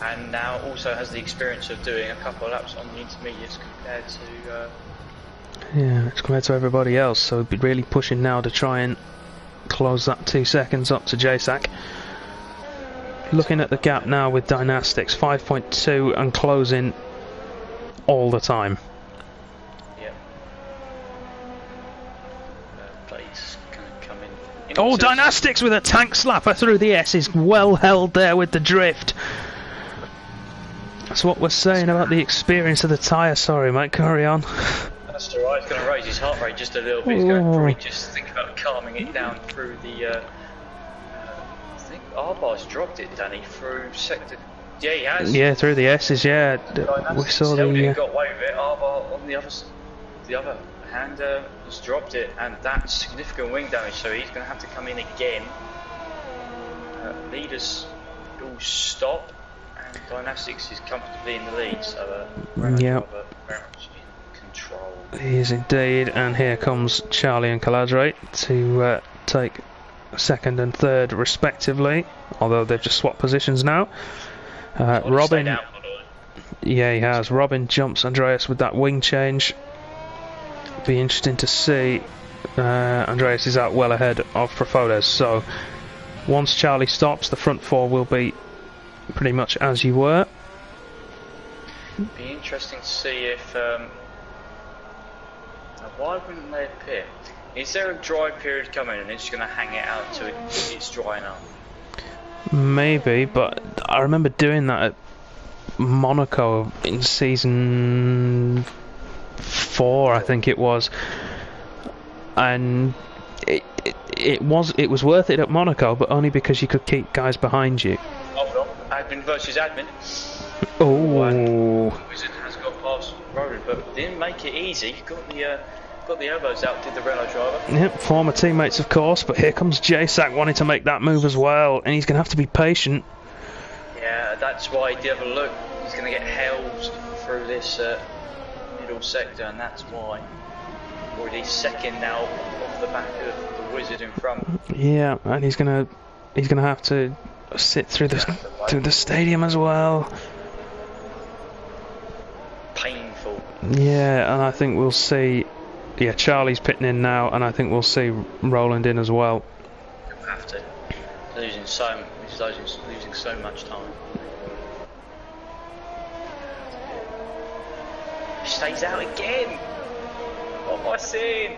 And now also has the experience of doing a couple of laps on the intermediates compared to... Yeah, it's compared to everybody else, so he'd be really pushing now to try and close that 2 seconds up to J-Sack. Looking at the gap now with Dynastics, 5.2 and closing all the time. Yep. Blade's going to come in. Oh, Dynastics with a tank slapper through the S is well held there with the drift. That's what we're saying about the experience of the tyre. Sorry, mate, carry on. That's alright, it's going to raise his heart rate just a little bit. He's going to probably just think about calming it down through the... I think Arbar's dropped it, Danny, through sector... Yeah, he has. Yeah, through the S's, yeah. We saw the... got away with it. Arbar on the other hand has dropped it, and that's significant wing damage, so he's going to have to come in again. Leaders all stop, and Dynastics is comfortably in the lead, so yeah, very much in control. He is indeed, and here comes Charlie and Caladre to take second and third respectively, although they've just swapped positions now. Robin, yeah, he has. Robin jumps Andreas with that wing change. Be interesting to see. Andreas is out well ahead of Profodes, so once Charlie stops, the front four will be pretty much as you were. Be interesting to see if why wouldn't they appear? Is there a dry period coming and it's just going to hang it out until it's drying up? Maybe, but I remember doing that at Monaco in season 4, I think it was, and it was worth it at Monaco, but only because you could keep guys behind you. Hold on, admin versus admin. Oh, Wizard has got past Roland, but didn't make it easy. Got the elbows out, did the Renault driver. Yep, former teammates of course, but here comes J-Sack wanting to make that move as well, and he's going to have to be patient. Yeah, that's why he did have a look. He's going to get held through this middle sector, and that's why. Already second now off the back of the Wizard in front. Yeah, and he's going to have to sit through the stadium as well. Painful. Yeah, and I think we'll see. Yeah, Charlie's pitting in now, and I think we'll see Roland in as well. He'll have to. He's losing so much time. Stays out again. What am I seeing?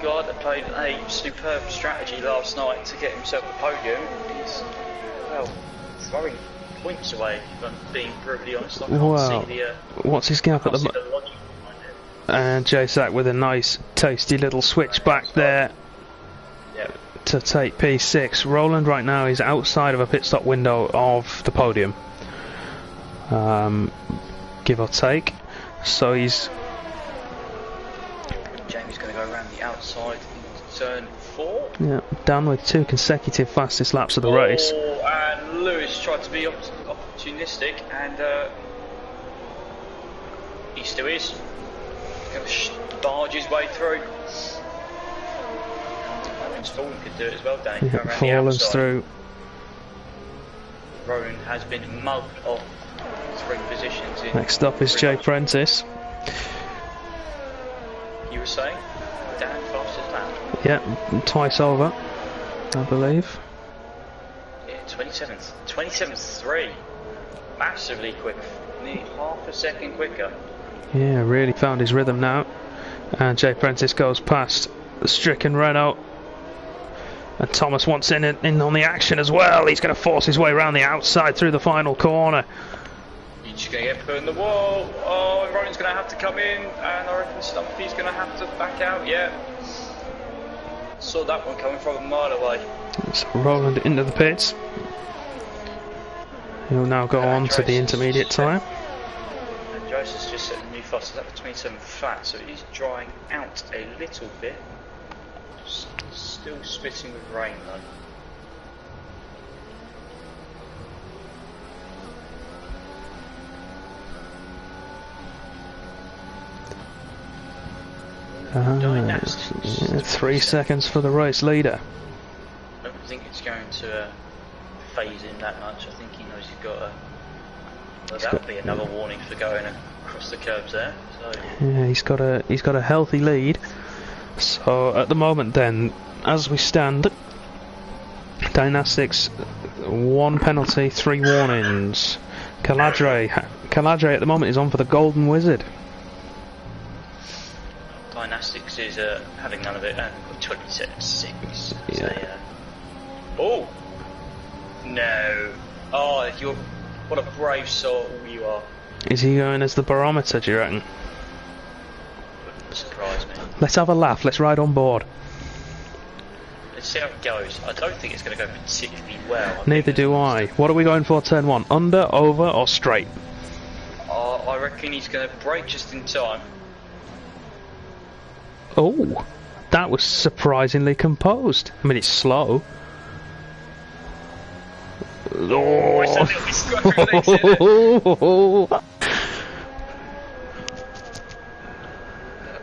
God, that played a superb strategy last night to get himself a podium. He's, well, throwing points away, if I'm being brutally honest. I can't see the... what's his gap at the moment? And J-Sack with a nice tasty little switch back there. Yep. To take P6. Roland right now is outside of a pit stop window of the podium, give or take, so he's... Jamie's going to go around the outside into turn 4. Yeah, down with 2 consecutive fastest laps of the race. And Lewis tried to be opportunistic, and he still is. Going to barge his way through. Fallen could do it as well, Danny. Yeah, Fallen's through. Rowan has been mugged off 3 positions. Next up is Jay Prentice. You were saying? Dan, fastest lap? Yeah, twice over, I believe. Yeah, 27th. 27.3. Massively quick. Nearly half a second quicker. Yeah, really found his rhythm now. And Jay Prentice goes past the stricken Renault. And Thomas wants in on the action as well. He's going to force his way around the outside through the final corner. He's just going to get put in the wall. Oh, Rowan's going to have to come in, and I reckon Stumpy's going to have to back out. Yeah. Saw that one coming from a mile away. So Roland into the pits. He'll now go on to the intermediate tyre. And Joseph's just set the new fastest up for 27 flat, so he's drying out a little bit. Still spitting with rain though. Yeah, 3 seconds for the race leader. I don't think it's going to phase him that much. I think he knows he's got a... Well, that'll be another warning for going across the curbs there. So. Yeah, he's got a healthy lead. So at the moment then, as we stand, Dynastics 1 penalty, 3 warnings. Caladre at the moment is on for the Golden Wizard. Dynastics is having none of it and got 26. Yeah. So, oh! No. Oh, what a brave soul you are. Is he going as the barometer, do you reckon? Wouldn't surprise me. Let's have a laugh, let's ride on board. Let's see how it goes. I don't think it's going to go particularly well. Neither do I. What are we going for turn 1? Under, over or straight? I reckon he's going to brake just in time. Oh, that was surprisingly composed. I mean, it's slow. Oh, it's a little bit scruffy.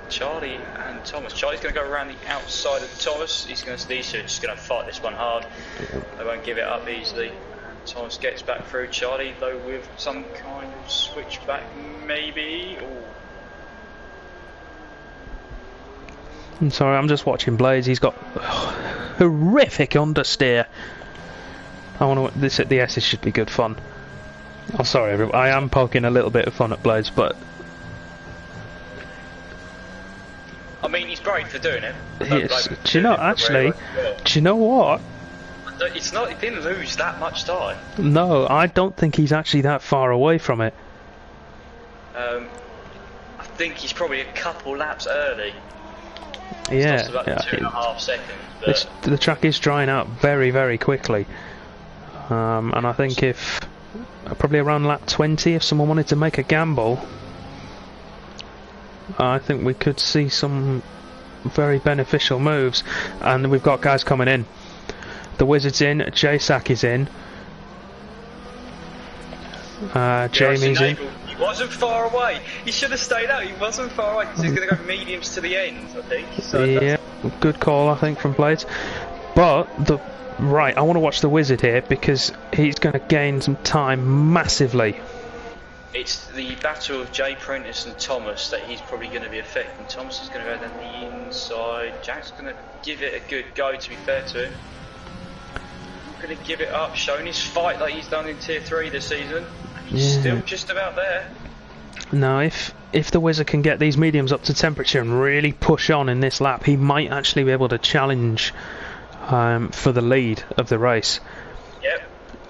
Charlie and Thomas. Charlie's going to go around the outside of Thomas. These two are just going to fight this one hard. They won't give it up easily. Thomas gets back through. Charlie, though, with some kind of switchback, maybe. Ooh. I'm sorry, I'm just watching Blades. He's got horrific understeer. The S's should be good fun. I'm sorry, everyone. I am poking a little bit of fun at Blades, but I mean, he's great for doing it. do you know? Actually, do you know what? It's not. He didn't lose that much time. No, I don't think he's actually that far away from it. I think he's probably a couple laps early. Yeah, about 2.5 seconds. But the track is drying out very, very quickly. And I think if probably around lap 20, if someone wanted to make a gamble, I think we could see some very beneficial moves. And we've got guys coming in. The Wizard's in, J-Sack is in, Jamie's in. He wasn't far away. He should have stayed out. He wasn't far away because he's going to go mediums to the end, I think. So yeah, good call, I think, from Blades. But right, I want to watch the Wizard here because he's going to gain some time massively. It's the battle of Jay Prentice and Thomas that he's probably going to be affecting. Thomas is going to go down the inside. Jack's going to give it a good go, to be fair to him. Not going to give it up, showing his fight like he's done in Tier 3 this season. He's still just about there. Now, if the Wizard can get these mediums up to temperature and really push on in this lap, he might actually be able to challenge for the lead of the race. Yep.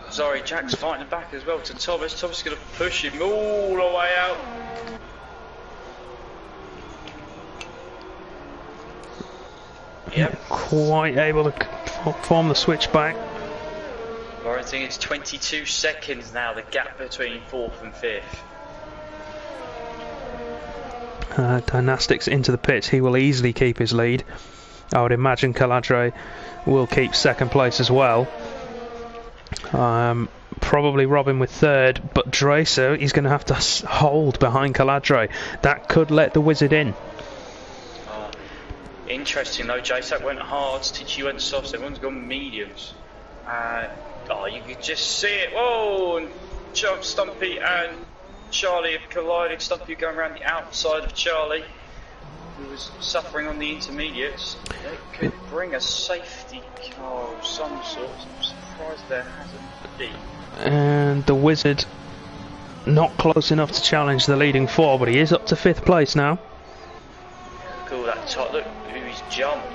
Sorry, Jack's fighting back as well to Thomas. Thomas is going to push him all the way out. Yep. Quite able to form the switchback. I think it's 22 seconds now, the gap between 4th and 5th. Dynastics into the pits. He will easily keep his lead. I would imagine Caladre will keep 2nd place as well. Probably Robin with 3rd, but Dracer, he's going to have to hold behind Caladre. That could let the Wizard in. Interesting though, Jasak went hard, Tichy went soft, so everyone's gone mediums. You could just see it. Whoa! And Stumpy and Charlie have collided. Stumpy going around the outside of Charlie, who was suffering on the intermediates. It could bring a safety car of some sort. I'm surprised there hasn't been. And the Wizard not close enough to challenge the leading 4, but he is up to 5th place now. Cool, that top. Look who's jumped.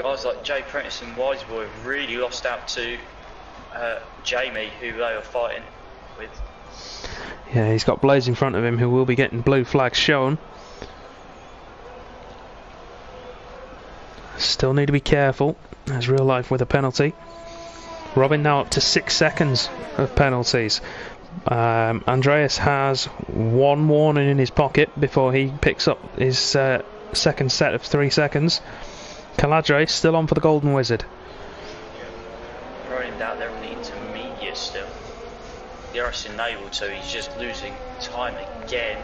guys like Jay Prentice and Wiseboy have really lost out to Jamie, who they were fighting with. Yeah, he's got Blaze in front of him, who will be getting blue flags shown. Still need to be careful, as real life with a penalty. Robin now up to 6 seconds of penalties. Andreas has one warning in his pocket before he picks up his second set of 3 seconds. Caladre still on for the Golden Wizard. Running down there on the intermediate still. The RS enabled, so he's just losing time again.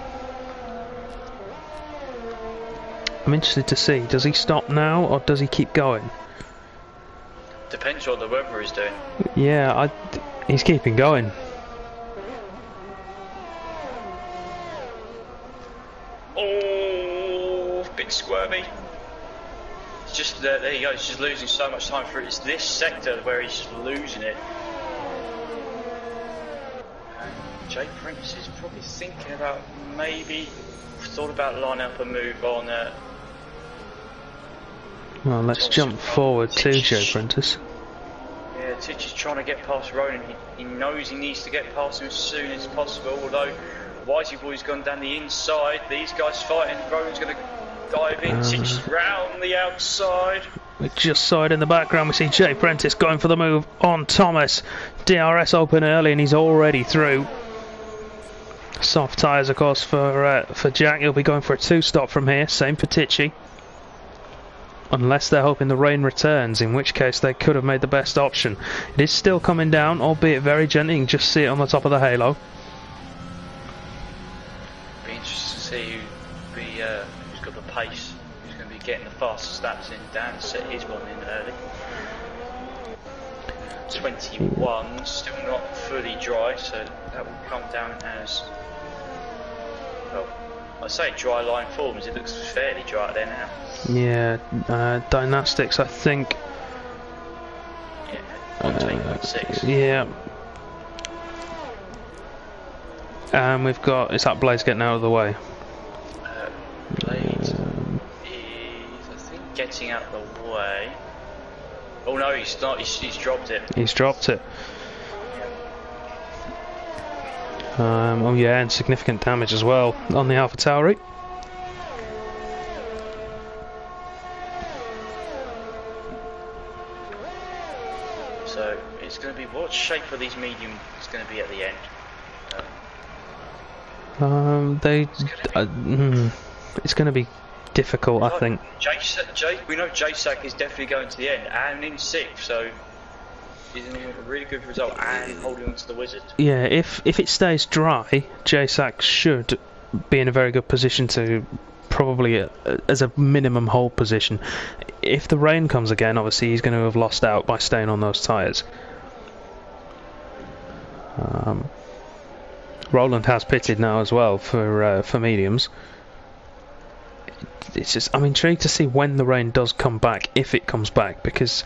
I'm interested to see, does he stop now or does he keep going? Depends what the weather is doing. Yeah, he's keeping going. Oh, a bit squirmy. It's just there you go. He's just losing so much time for it. It's this sector where he's just losing it. And Jay Prince is probably thinking about maybe thought about lining up a move on. Well, let's jump forward to Joe Prentice. Yeah, Titch is trying to get past Ronan. He knows he needs to get past him as soon as possible. Although Wisey Boy's gone down the inside. These guys fighting. Ronan's going to dive in. Titch is round the outside. We just saw it in the background. We see Jay Prentice going for the move on Thomas. DRS open early and he's already through. Soft tyres, of course, for Jack. He'll be going for a 2-stop from here. Same for Tichy. Unless they're hoping the rain returns, in which case they could have made the best option. It is still coming down, albeit very gently. You can just see it on the top of the halo. Be interested to see who's got the pace, who's going to be getting the fastest laps in. Dan set his one in early. 21, still not fully dry, so that will come down as, well, I say dry line forms, it looks fairly dry there now. Yeah, Dynastics, I think. Yeah, 1.6. Yeah. And we've got, is that Blaze getting out of the way? Blaze is, I think, getting out of the way. Oh no, he's not, he's dropped it. He's dropped it. Oh yeah, and significant damage as well on the Alpha Tauri. So it's going to be, what shape are these mediums going to be at the end? It's going to be difficult, I think. We know JSAC is definitely going to the end and in 6th, so he's in a really good result and holding on to the Wizard. Yeah, if it stays dry, JSAC should be in a very good position to probably, as a minimum, hold position. If the rain comes again, obviously he's going to have lost out by staying on those tyres. Roland has pitted now as well for mediums. It's just, I'm intrigued to see when the rain does come back, if it comes back, because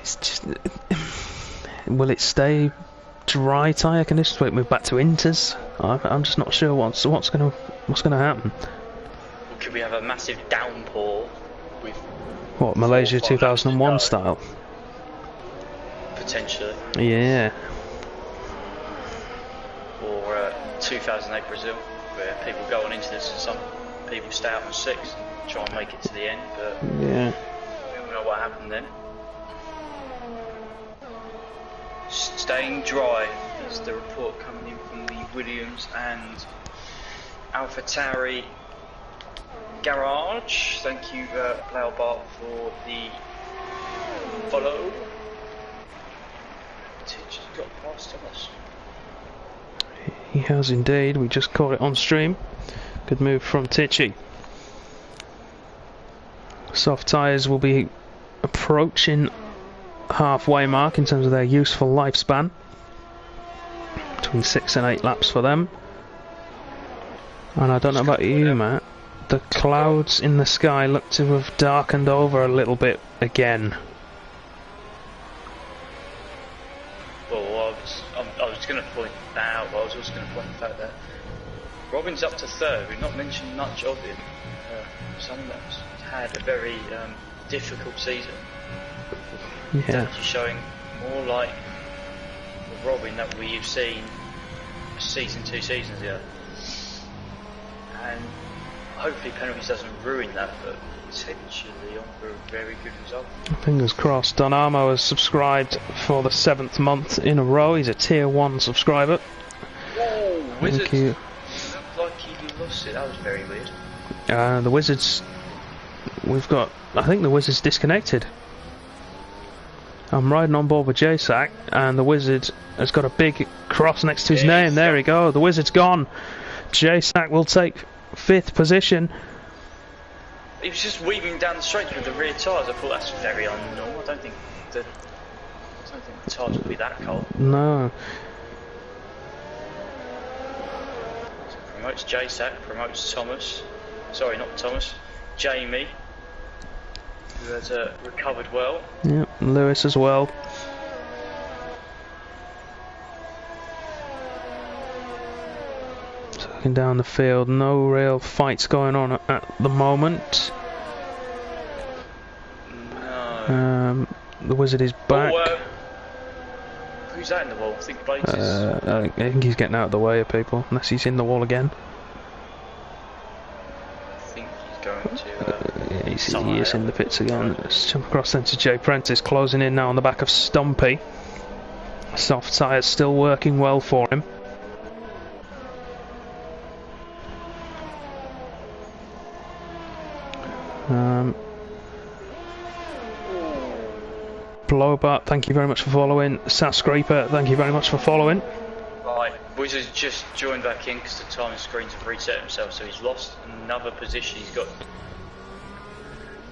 it's just, will it stay dry tyre conditions? Will it move back to inters? I'm just not sure what's gonna happen. Or could we have a massive downpour with what, Malaysia 2001 style? Potentially. Yeah. Or 2008 Brazil, where people go on into this and some people stay out on 6 and try and make it to the end, but yeah, we don't know what happened then. Staying dry is the report coming in from the Williams and AlphaTauri garage. Thank you, Blaubart, for the follow. Titch has got past Thomas. He has indeed. We just caught it on stream. Good move from Tichy. Soft tyres will be approaching halfway mark in terms of their useful lifespan. Between 6 and 8 laps for them. And I don't know about you, Matt, the clouds in the sky look to have darkened over a little bit again. Well, I was going to point that out, but I was also going to point the fact that Robin's up to third. We've not mentioned much of him. Someone that's had a very difficult season. Yeah. He's actually showing more like the Robin that we've seen a season, 2 seasons ago. And hopefully penalties doesn't ruin that, but potentially on for a very good result. Fingers crossed. Donamo has subscribed for the 7th month in a row. He's a tier 1 subscriber. Whoa, Thank Wizards. you. Looked like he lost it. That was very weird. The Wizards, I think the Wizards disconnected. I'm riding on board with JSAC, and the Wizard has got a big cross next to his name. There we go. The Wizard's gone. JSAC will take 5th position. He was just weaving down the straight with the rear tyres. I thought that's very unnormal. I don't think the tyres would be that cold. No. So promotes JSAC, promotes Thomas. Sorry, not Thomas. Jamie, who has recovered well. Yep, Lewis as well. Looking down the field, no real fights going on at the moment. No. The Wizard is back. Oh, who's that in the wall? I think Blades is. I think he's getting out of the way of people, unless he's in the wall again. I think he's going to. Yeah, he is in the pits again. Let's jump across then to Jay Prentice, closing in now on the back of Stumpy. Soft tyres still working well for him. Blowbart, thank you very much for following. Sascraper, thank you very much for following. Right, Wizard's just joined back in because the timing screens have reset himself, so he's lost another position. He's got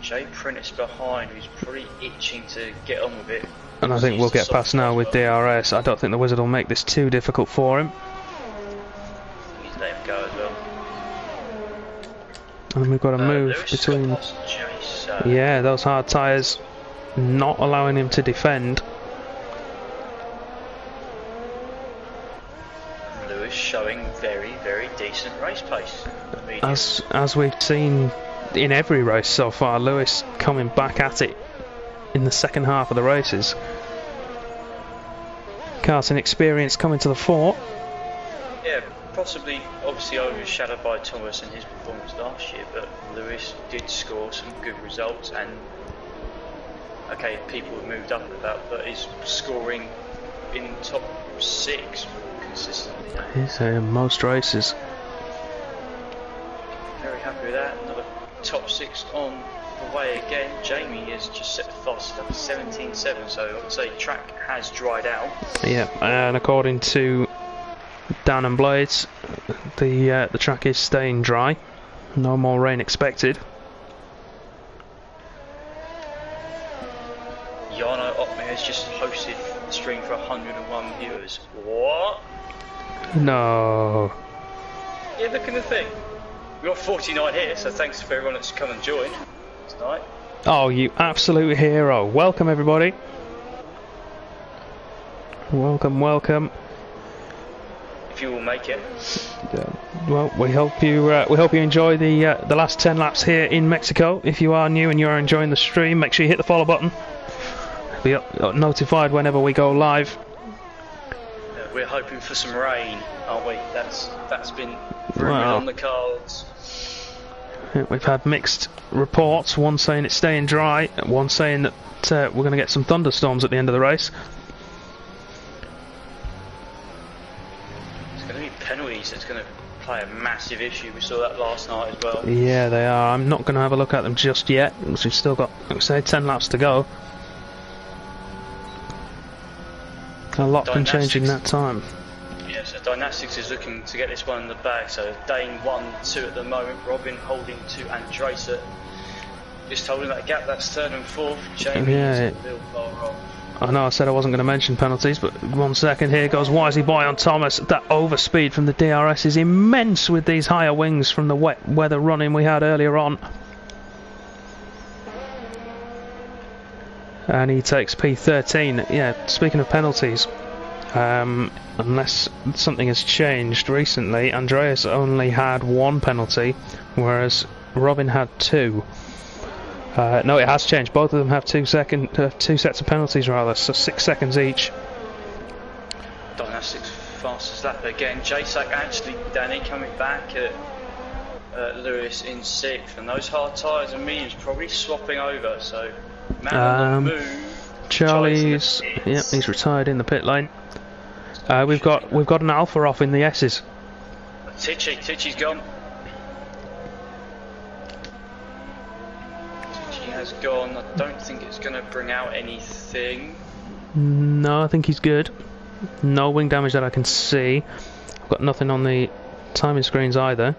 Jay Prentice behind, who's pretty itching to get on with it. And I think we'll get past now with DRS. I don't think the Wizard will make this too difficult for him. He's let him go as well. And then we've got a move between. Yeah, those hard tyres not allowing him to defend. Lewis showing very, very decent race pace. As we've seen in every race so far, Lewis coming back at it in the second half of the races. Carson experience coming to the fore. Yeah, possibly, obviously overshadowed by Thomas and his performance last year, but Lewis did score some good results, and okay, people have moved up and about, but he's scoring in top 6 consistently. He's in most races. Very happy with that. Another top 6 on the way again. Jamie has just set the fastest up 17.7, so I would say track has dried out. Yeah, and according to Dan and Blades, the track is staying dry. No more rain expected. Jarno Opme has just posted the stream for 101 viewers. What? No. Yeah, look at the thing. We've got 49 here, so thanks for everyone that's come and joined tonight. Oh, you absolute hero. Welcome, everybody. Welcome, welcome. If you will make it. Well, we hope you enjoy the last 10 laps here in Mexico. If you are new and you are enjoying the stream, make sure you hit the follow button. Be notified whenever we go live. We're hoping for some rain, aren't we? That's been rumoured on the cards. We've had mixed reports. One saying it's staying dry, one saying that we're going to get some thunderstorms at the end of the race. It's going to be penalties. It's going to play a massive issue. We saw that last night as well. Yeah, they are. I'm not going to have a look at them just yet because we've still got, like I say, 10 laps to go. A lot can change in that time. Yeah, so Dynastics is looking to get this one in the bag. So Dane 1-2 at the moment. Robin holding to Andrasa. Just holding that gap. That's 3rd and 4th. Jamie is a little far off. I know I said I wasn't going to mention penalties, but 1 second. Here goes Wisey Boy on Thomas. That overspeed from the DRS is immense with these higher wings from the wet weather running we had earlier on. And he takes P13. Yeah, speaking of penalties, Unless something has changed recently, Andreas only had 1 penalty, whereas Robin had 2. No, it has changed. Both of them have 2 sets of penalties rather, so 6 seconds each. Dynastics fastest lap again. Jasak actually, Danny, coming back at Lewis in 6th, and those hard tyres and mediums probably swapping over. So man on the move. Charlie's, yep, he's retired in the pit lane. We've got an Alpha off in the S's. Tichy's gone. Tichy has gone. I don't think it's going to bring out anything. No, I think he's good. No wing damage that I can see. I've got nothing on the timing screens either.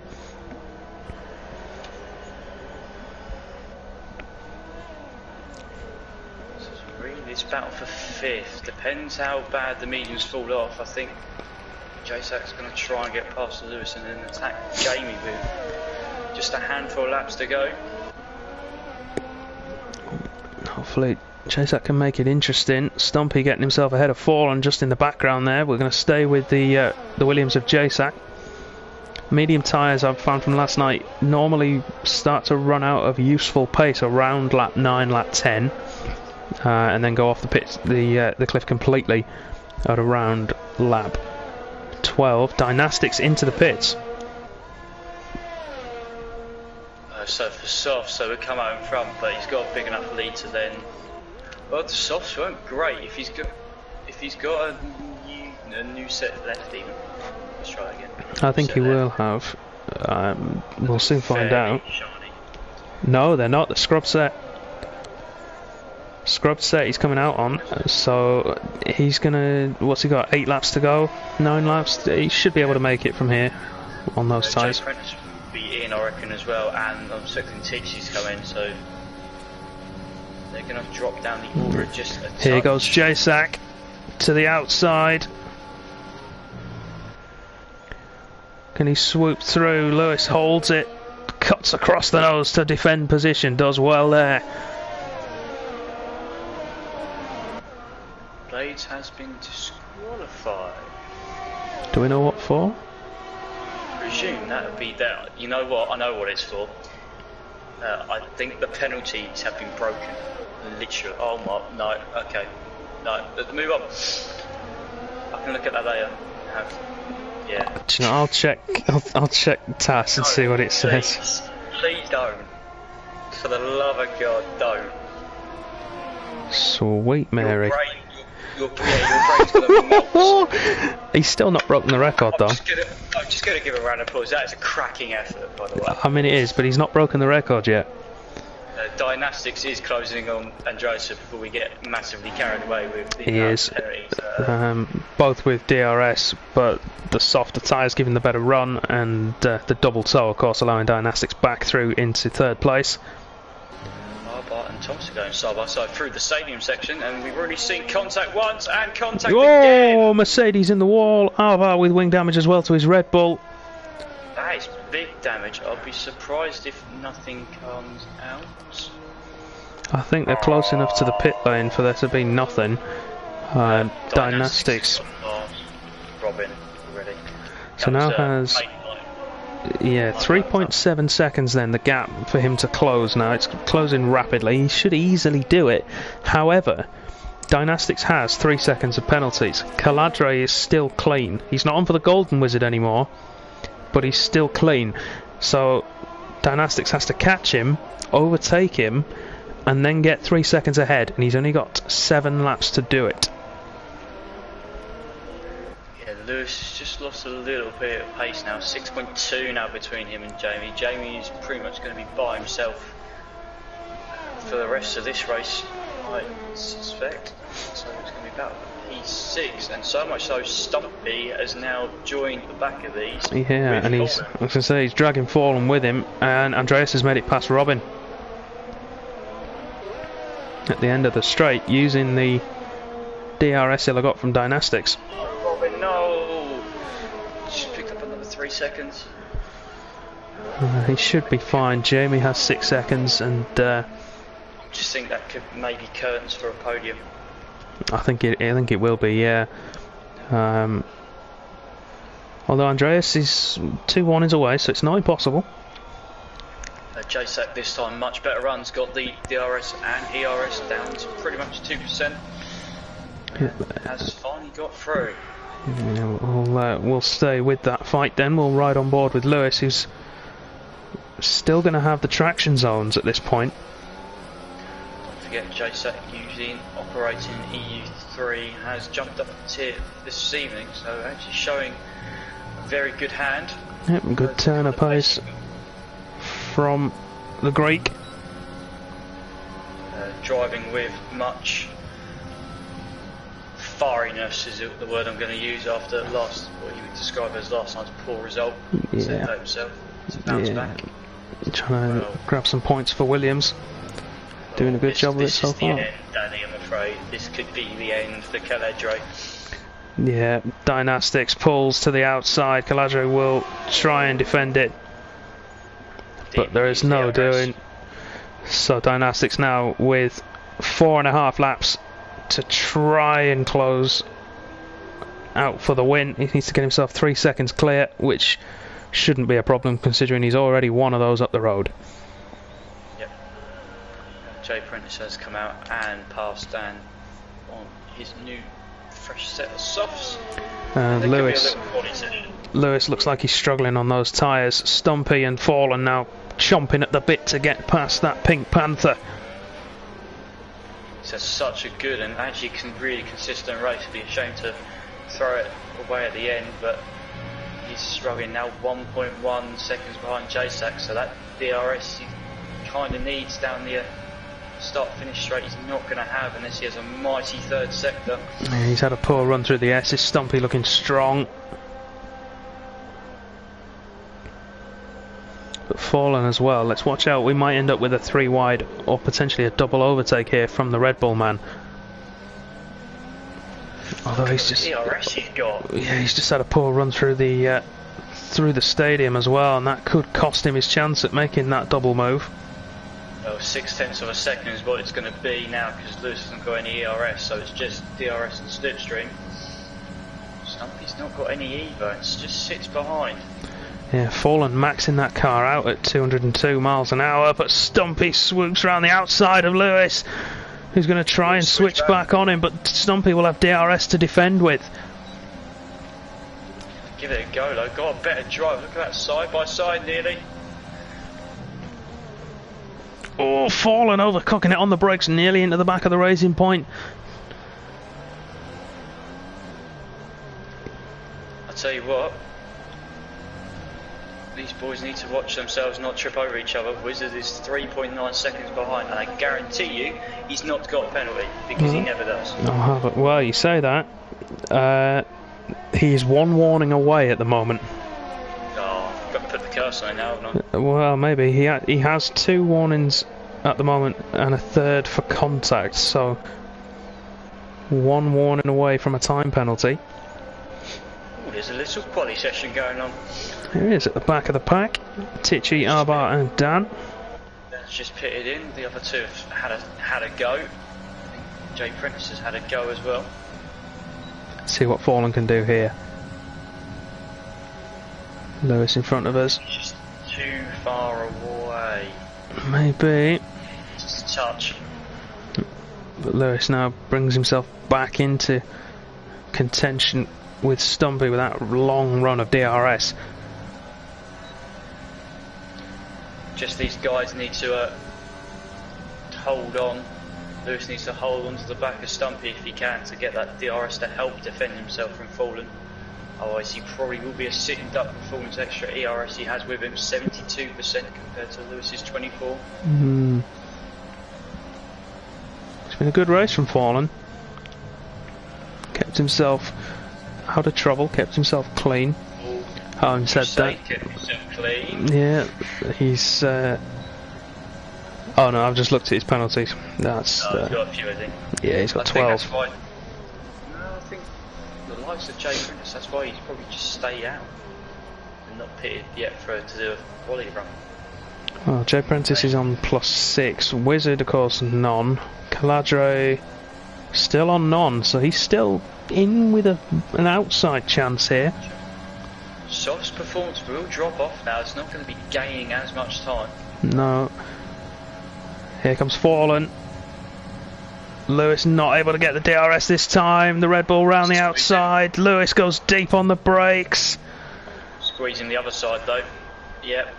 It's battle for 5th. Depends how bad the mediums fall off. I think Jasak's going to try and get past Lewis and then attack Jamie with just a handful of laps to go. Hopefully Jasak can make it interesting. Stumpy getting himself ahead of Fallen just in the background there. We're going to stay with the Williams of Jasak. Medium tyres I've found from last night normally start to run out of useful pace around lap 9, lap 10. And then go off the cliff completely at around lap 12. Dynastics into the pits. So for softs, so we'll come out in front, but he's got a big enough lead to then. Well, the softs weren't great. If he's got a new set left, even. Let's try again. I think he will have. We'll soon find out. Shiny. No, they're not. The scrub set. Scrubbed set he's coming out on, so he's gonna, what's he got, 8 laps to go, 9 laps, he should be able to make it from here on those tyres. Jay Prentice will be in, I reckon, as well, and I'm expecting Tichy's coming, so they're gonna drop down the order just a touch. Here goes Jasak to the outside. Can he swoop through? Lewis holds it, cuts across the nose to defend position, does well there. Blades has been disqualified. Do we know what for? Presume that would be that. You know what? I know what it's for. I think the penalties have been broken. Literally. Oh my. No. Okay. No. Move on. I can look at that later. Yeah. Do you know, I'll check TAS and see what it says. Please don't. For the love of God, don't. Sweet Mary. Your brain's gonna melt. He's still not broken the record though. I'm just gonna give a round of applause. That is a cracking effort, by the way. I mean it is, but he's not broken the record yet. Dynastics is closing on Andreas before we get massively carried away with the he is. Both with DRS, but the softer tyres giving the better run, and the double toe of course allowing Dynastics back through into 3rd place. Bart and Thomas are going side by side through the stadium section, and we've already seen contact once and contact again. Oh, Mercedes in the wall. Alvar with wing damage as well to his Red Bull. That is big damage. I'll be surprised if nothing comes out. I think they're close enough to the pit lane for there to be nothing. Dynastics. Robin already. So now has 3.7 seconds then the gap for him to close. Now it's closing rapidly. He should easily do it. However, Dynastics has 3 seconds of penalties. Caladre is still clean. He's not on for the Golden Wizard anymore, but he's still clean. So Dynastics has to catch him, overtake him, and then get 3 seconds ahead, and he's only got 7 laps to do it. Lewis has just lost a little bit of pace now. 6.2 now between him and Jamie. Jamie is pretty much going to be by himself for the rest of this race, I suspect. So it's going to be about P6, and so much so Stumpy has now joined the back of these. Yeah, and he's, I was going to say, he's dragging Fallen with him, and Andreas has made it past Robin at the end of the straight using the DRS he'll have got from Dynastics. No! Just picked up another 3 seconds. He should be fine. Jamie has 6 seconds, and I just think that could maybe curtains for a podium. I think it will be. Yeah. Although Andreas is 2 warnings away, so it's not impossible. JSAC this time much better runs, got the DRS and ERS down to pretty much 2%. Has finally got through. Yeah, we'll stay with that fight then. We'll ride on board with Lewis, who's still going to have the traction zones at this point. Don't forget JSAC usually operating EU3 has jumped up a tier this evening, so actually showing a very good hand. Yep, good turn of pace from the Greek. Driving with much firiness is the word I'm going to use after what you would describe as last night's poor result. Yeah. Himself to bounce back. Trying to grab some points for Williams. Doing a good job of it so far. This is the end, Danny, I'm afraid. This could be the end for Caledre. Yeah, Dynastics pulls to the outside. Caladre will try and defend it, but there is no doing. So Dynastics now with 4.5 laps to try and close out for the win. He needs to get himself 3 seconds clear, which shouldn't be a problem considering he's already one of those up the road. Yep. Jay Prentice has come out and passed Dan on his new fresh set of softs. Lewis looks like he's struggling on those tyres. Stumpy and Fallen now chomping at the bit to get past that Pink Panther. It's such a good and actually really consistent race. It'd be a shame to throw it away at the end, but he's struggling now 1.1 seconds behind JSAC, so that DRS he kind of needs down the start-finish straight he's not going to have unless he has a mighty third sector. Yeah, he's had a poor run through the S's. Stumpy looking strong. But Fallen as well. Let's watch out. We might end up with a 3 wide or potentially a double overtake here from the Red Bull man. Although he's just he's just had a poor run through the stadium as well, and that could cost him his chance at making that double move. Well, 0.6 of a second is what it's going to be now because Lewis hasn't got any ERS, so it's just DRS and slipstream. Stumpy's not got any either, it just sits behind. Yeah, Fallen maxing that car out at 202 miles an hour, but Stumpy swoops around the outside of Lewis, who's going to try and switch back on him, but Stumpy will have DRS to defend with. Give it a go though, got a better drive, look at that side by side nearly. Oh, Fallen overcooking it on the brakes, nearly into the back of the racing point. I'll tell you what, these boys need to watch themselves not trip over each other. Wizard is 3.9 seconds behind, and I guarantee you he's not got a penalty because he never does. Oh, well, you say that. He's 1 warning away at the moment. Oh, got to put the curse on it now, haven't I? Well, maybe he has 2 warnings at the moment and a 3rd for contact, so 1 warning away from a time penalty. Ooh, there's a little quali session going on. Here he is at the back of the pack. Tichy, Arbar and Dan. Dan's just pitted in. The other two have had a go. I think Jay Prentice has had a go as well. Let's see what Fallen can do here. Lewis in front of us. He's just too far away. Maybe. Just a touch. But Lewis now brings himself back into contention with Stumpy with that long run of DRS. Just these guys need to hold on. Lewis needs to hold on to the back of Stumpy if he can to get that DRS to help defend himself from Fallen. Otherwise he probably will be a sitting duck with Fallen's extra ERS he has with him, 72% compared to Lewis's 24%. It's been a good race from Fallen. Kept himself out of trouble, kept himself clean. Having said that, kept himself clean. Yeah, he's. Oh no, I've just looked at his penalties. That's. He's got a few, I think. Yeah, he's got 12. Think that's why, no, I think the likes of Jay Prentice, that's why he's probably just stayed out and not pitted yet to do a quality run. Well, Jay Prentice is on +6. Wizard, of course, none. Caladre still on none, so he's still in with an outside chance here. Soft's performance will drop off now. It's not going to be gaining as much time. No. Here comes Fallen. Lewis not able to get the DRS this time. The Red Bull round the outside. Lewis goes deep on the brakes. Squeezing the other side though. Yep.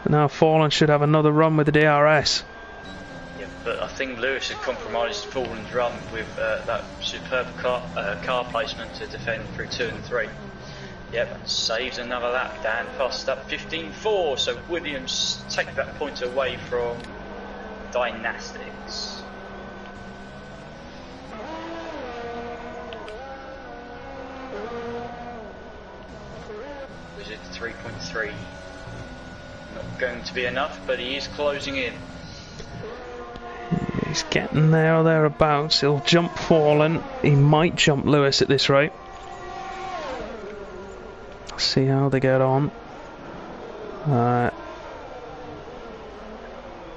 Now Fallen should have another run with the DRS. Yeah, but I think Lewis had compromised Fallen's run with that superb car placement to defend through 2 and 3. Yep, saves another lap. Dan passed up 15.4, so Williams take that point away from Dynastics. Was it 3.3? Not going to be enough, but he is closing in. He's getting there or thereabouts. He'll jump Fallen. He might jump Lewis at this rate. See how they get on.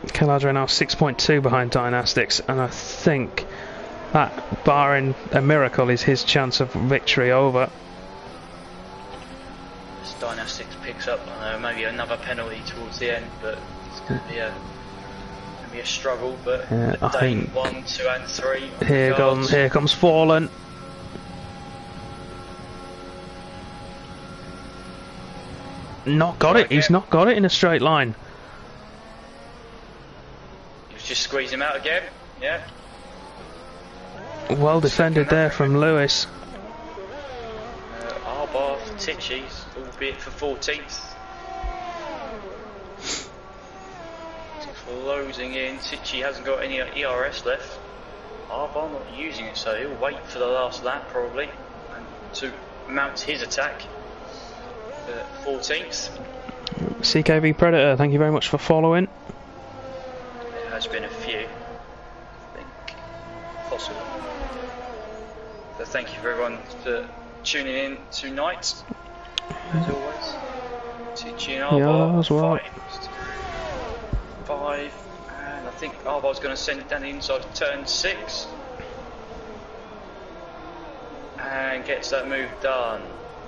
Caladra now 6.2 behind Dynastics, and I think that, barring a miracle, is his chance of victory over. As Dynastics picks up maybe another penalty towards the end, but it's going to be a struggle. But yeah, I think 1, 2 and 3. Here comes Fallen. Not got it. He's not got it in a straight line. He's just squeezed him out again. Yeah. Well defended there from Lewis. R-bar for Tichy's, albeit for 14th. Closing in. Tichy hasn't got any ERS left. R-bar not using it, so he'll wait for the last lap probably and to mount his attack. 14th. CKV Predator, thank you very much for following. There has been a few, I think, possible. So thank you for everyone for tuning in tonight, as always. Tichy and Arbar, as well. 5, and I think Arbar's going to send it down the inside of turn 6. And gets that move done.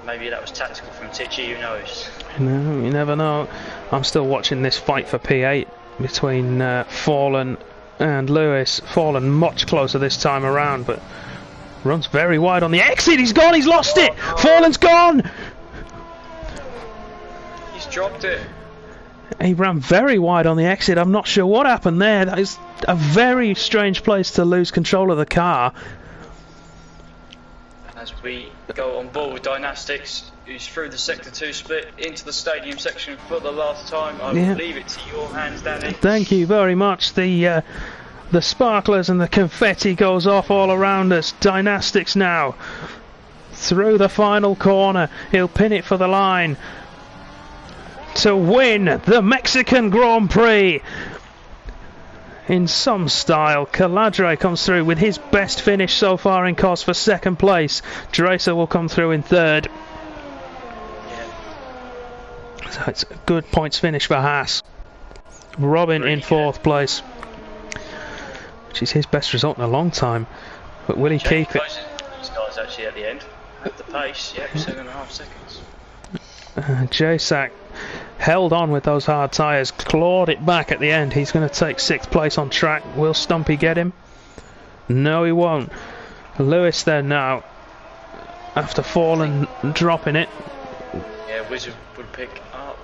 Maybe that was tactical from Tichy, who knows? No, you never know. I'm still watching this fight for P8 between Fallen and Lewis. Fallen much closer this time around, but runs very wide on the exit. He's gone, he's lost it! Fallen's gone! He's dropped it. He ran very wide on the exit. I'm not sure what happened there. That is a very strange place to lose control of the car. As we go on board with Dynastics, who's through the Sector 2 split into the stadium section for the last time. I will leave it to your hands, Danny. Thank you very much. The sparklers and the confetti goes off all around us. Dynastics now through the final corner. He'll pin it for the line to win the Mexican Grand Prix. In some style, Caladre comes through with his best finish so far in cars for 2nd place. Dracer will come through in 3rd. Yeah. So it's a good points finish for Haas. Robin in 4th place, which is his best result in a long time. But will he keep it? These guys actually at the end at the pace. Yep, 7.5 seconds. J-Sack held on with those hard tyres, clawed it back at the end. He's going to take 6th place on track. Will Stumpy get him? No, he won't. Lewis there now, after Fallen dropping it. Yeah, Wizard would pick up.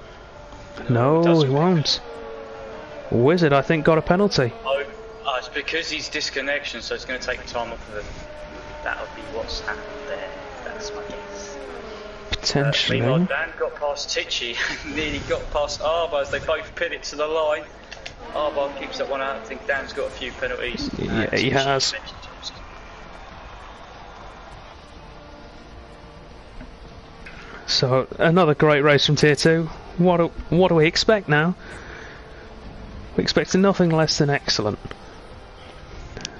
No, he won't. Wizard, I think, got a penalty. Oh, it's because he's disconnection, so it's going to take time off of him. That'll be what's happened there. That's my guess. Potentially. Meanwhile, Dan got past Tichy and nearly got past Arbar as they both pin it to the line. Arbar keeps that one out. I think Dan's got a few penalties. Yeah, he has. So, another great race from Tier 2. What do we expect now? We expect nothing less than excellent.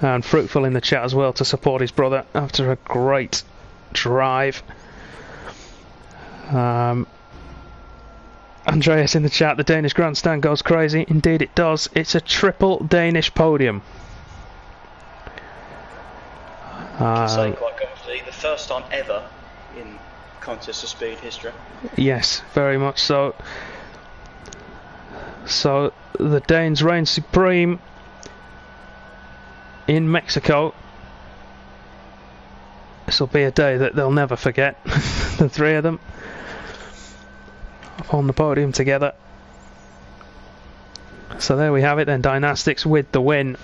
And Fruitful in the chat as well to support his brother after a great drive. Andreas in the chat, the Danish grandstand goes crazy. Indeed it does. It's a triple Danish podium. can say quite confidently, the first time ever in contest of speed history. Yes, very much so. So the Danes reign supreme in Mexico. This will be a day that they'll never forget. The three of them up on the podium together. So there we have it then, Dynastics with the win.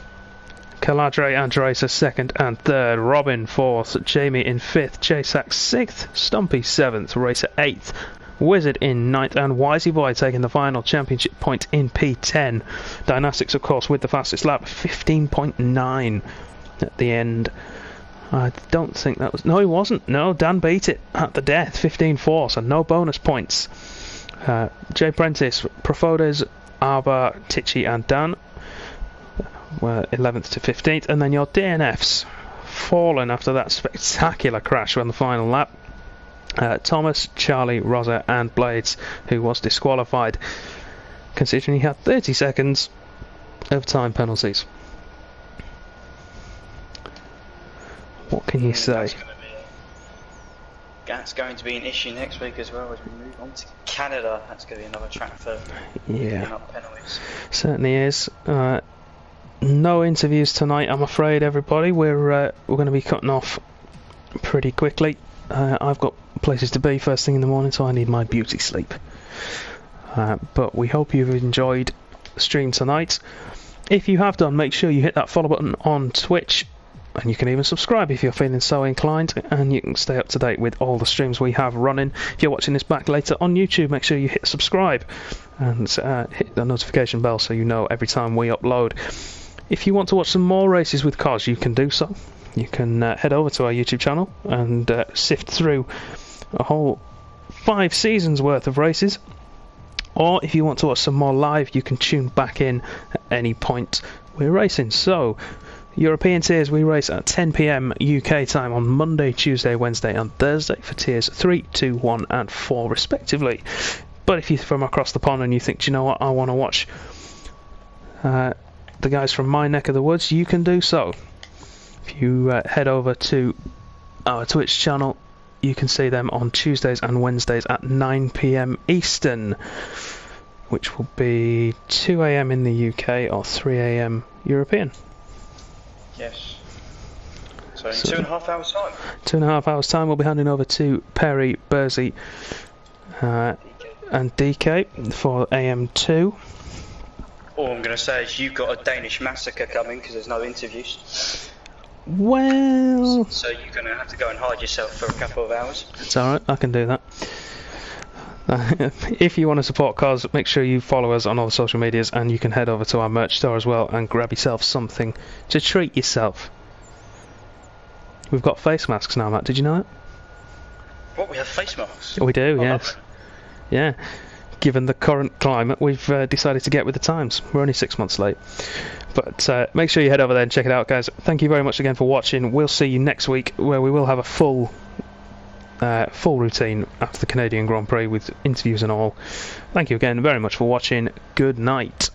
Caladre and Racer second and third, Robin fourth, Jamie in fifth, Jasak sixth, Stumpy seventh, Racer eighth, Wizard in ninth, and Wisey Boy taking the final championship point in P10. Dynastics, of course, with the fastest lap, 15.9 at the end. I don't think that was... No, he wasn't. No, Dan beat it at the death, 15.4, so no bonus points. Jay Prentice, Profodes, Arba, Tichy and Dan were 11th to 15th, and then your DNFs fallen after that spectacular crash on the final lap. Thomas, Charlie, Rosa and Blades, who was disqualified, considering he had 30 seconds of time penalties. What can you say? That's going to be an issue next week as well as we move on to Canada. That's going to be another track for picking up penalties. Certainly is. No interviews tonight, I'm afraid, everybody. We're going to be cutting off pretty quickly. I've got places to be first thing in the morning, so I need my beauty sleep. But we hope you've enjoyed the stream tonight. If you have done, make sure you hit that follow button on Twitch. And you can even subscribe if you're feeling so inclined, and you can stay up to date with all the streams we have running. If you're watching this back later on YouTube, make sure you hit subscribe and hit the notification bell so you know every time we upload. If you want to watch some more races with Cos, you can do so. You can head over to our YouTube channel and sift through a whole 5 seasons worth of races. Or if you want to watch some more live, you can tune back in at any point we're racing. So, European tiers, we race at 10 PM UK time on Monday, Tuesday, Wednesday and Thursday for tiers 3, 2, 1 and 4 respectively. But if you're from across the pond and you think, do you know what, I want to watch the guys from my neck of the woods, you can do so. If you head over to our Twitch channel, you can see them on Tuesdays and Wednesdays at 9 PM Eastern, which will be 2 AM in the UK or 3 AM European. Yes. So in 2.5 hours time. 2.5 hours time, we'll be handing over to Perry, Bursey and DK for AM2. All I'm going to say is you've got a Danish massacre coming because there's no interviews. Well... So you're going to have to go and hide yourself for a couple of hours. It's alright, I can do that. If you want to support Cos, make sure you follow us on all the social medias, and you can head over to our merch store as well and grab yourself something to treat yourself. We've got face masks now, Matt, did you know that? What, we have face masks? We do, Oh, yes. lovely. Yeah. Given the current climate, we've decided to get with the times. We're only 6 months late. But make sure you head over there and check it out, guys. Thank you very much again for watching. We'll see you next week, where we will have a full routine after the Canadian Grand Prix with interviews and all. Thank you again very much for watching. Good night.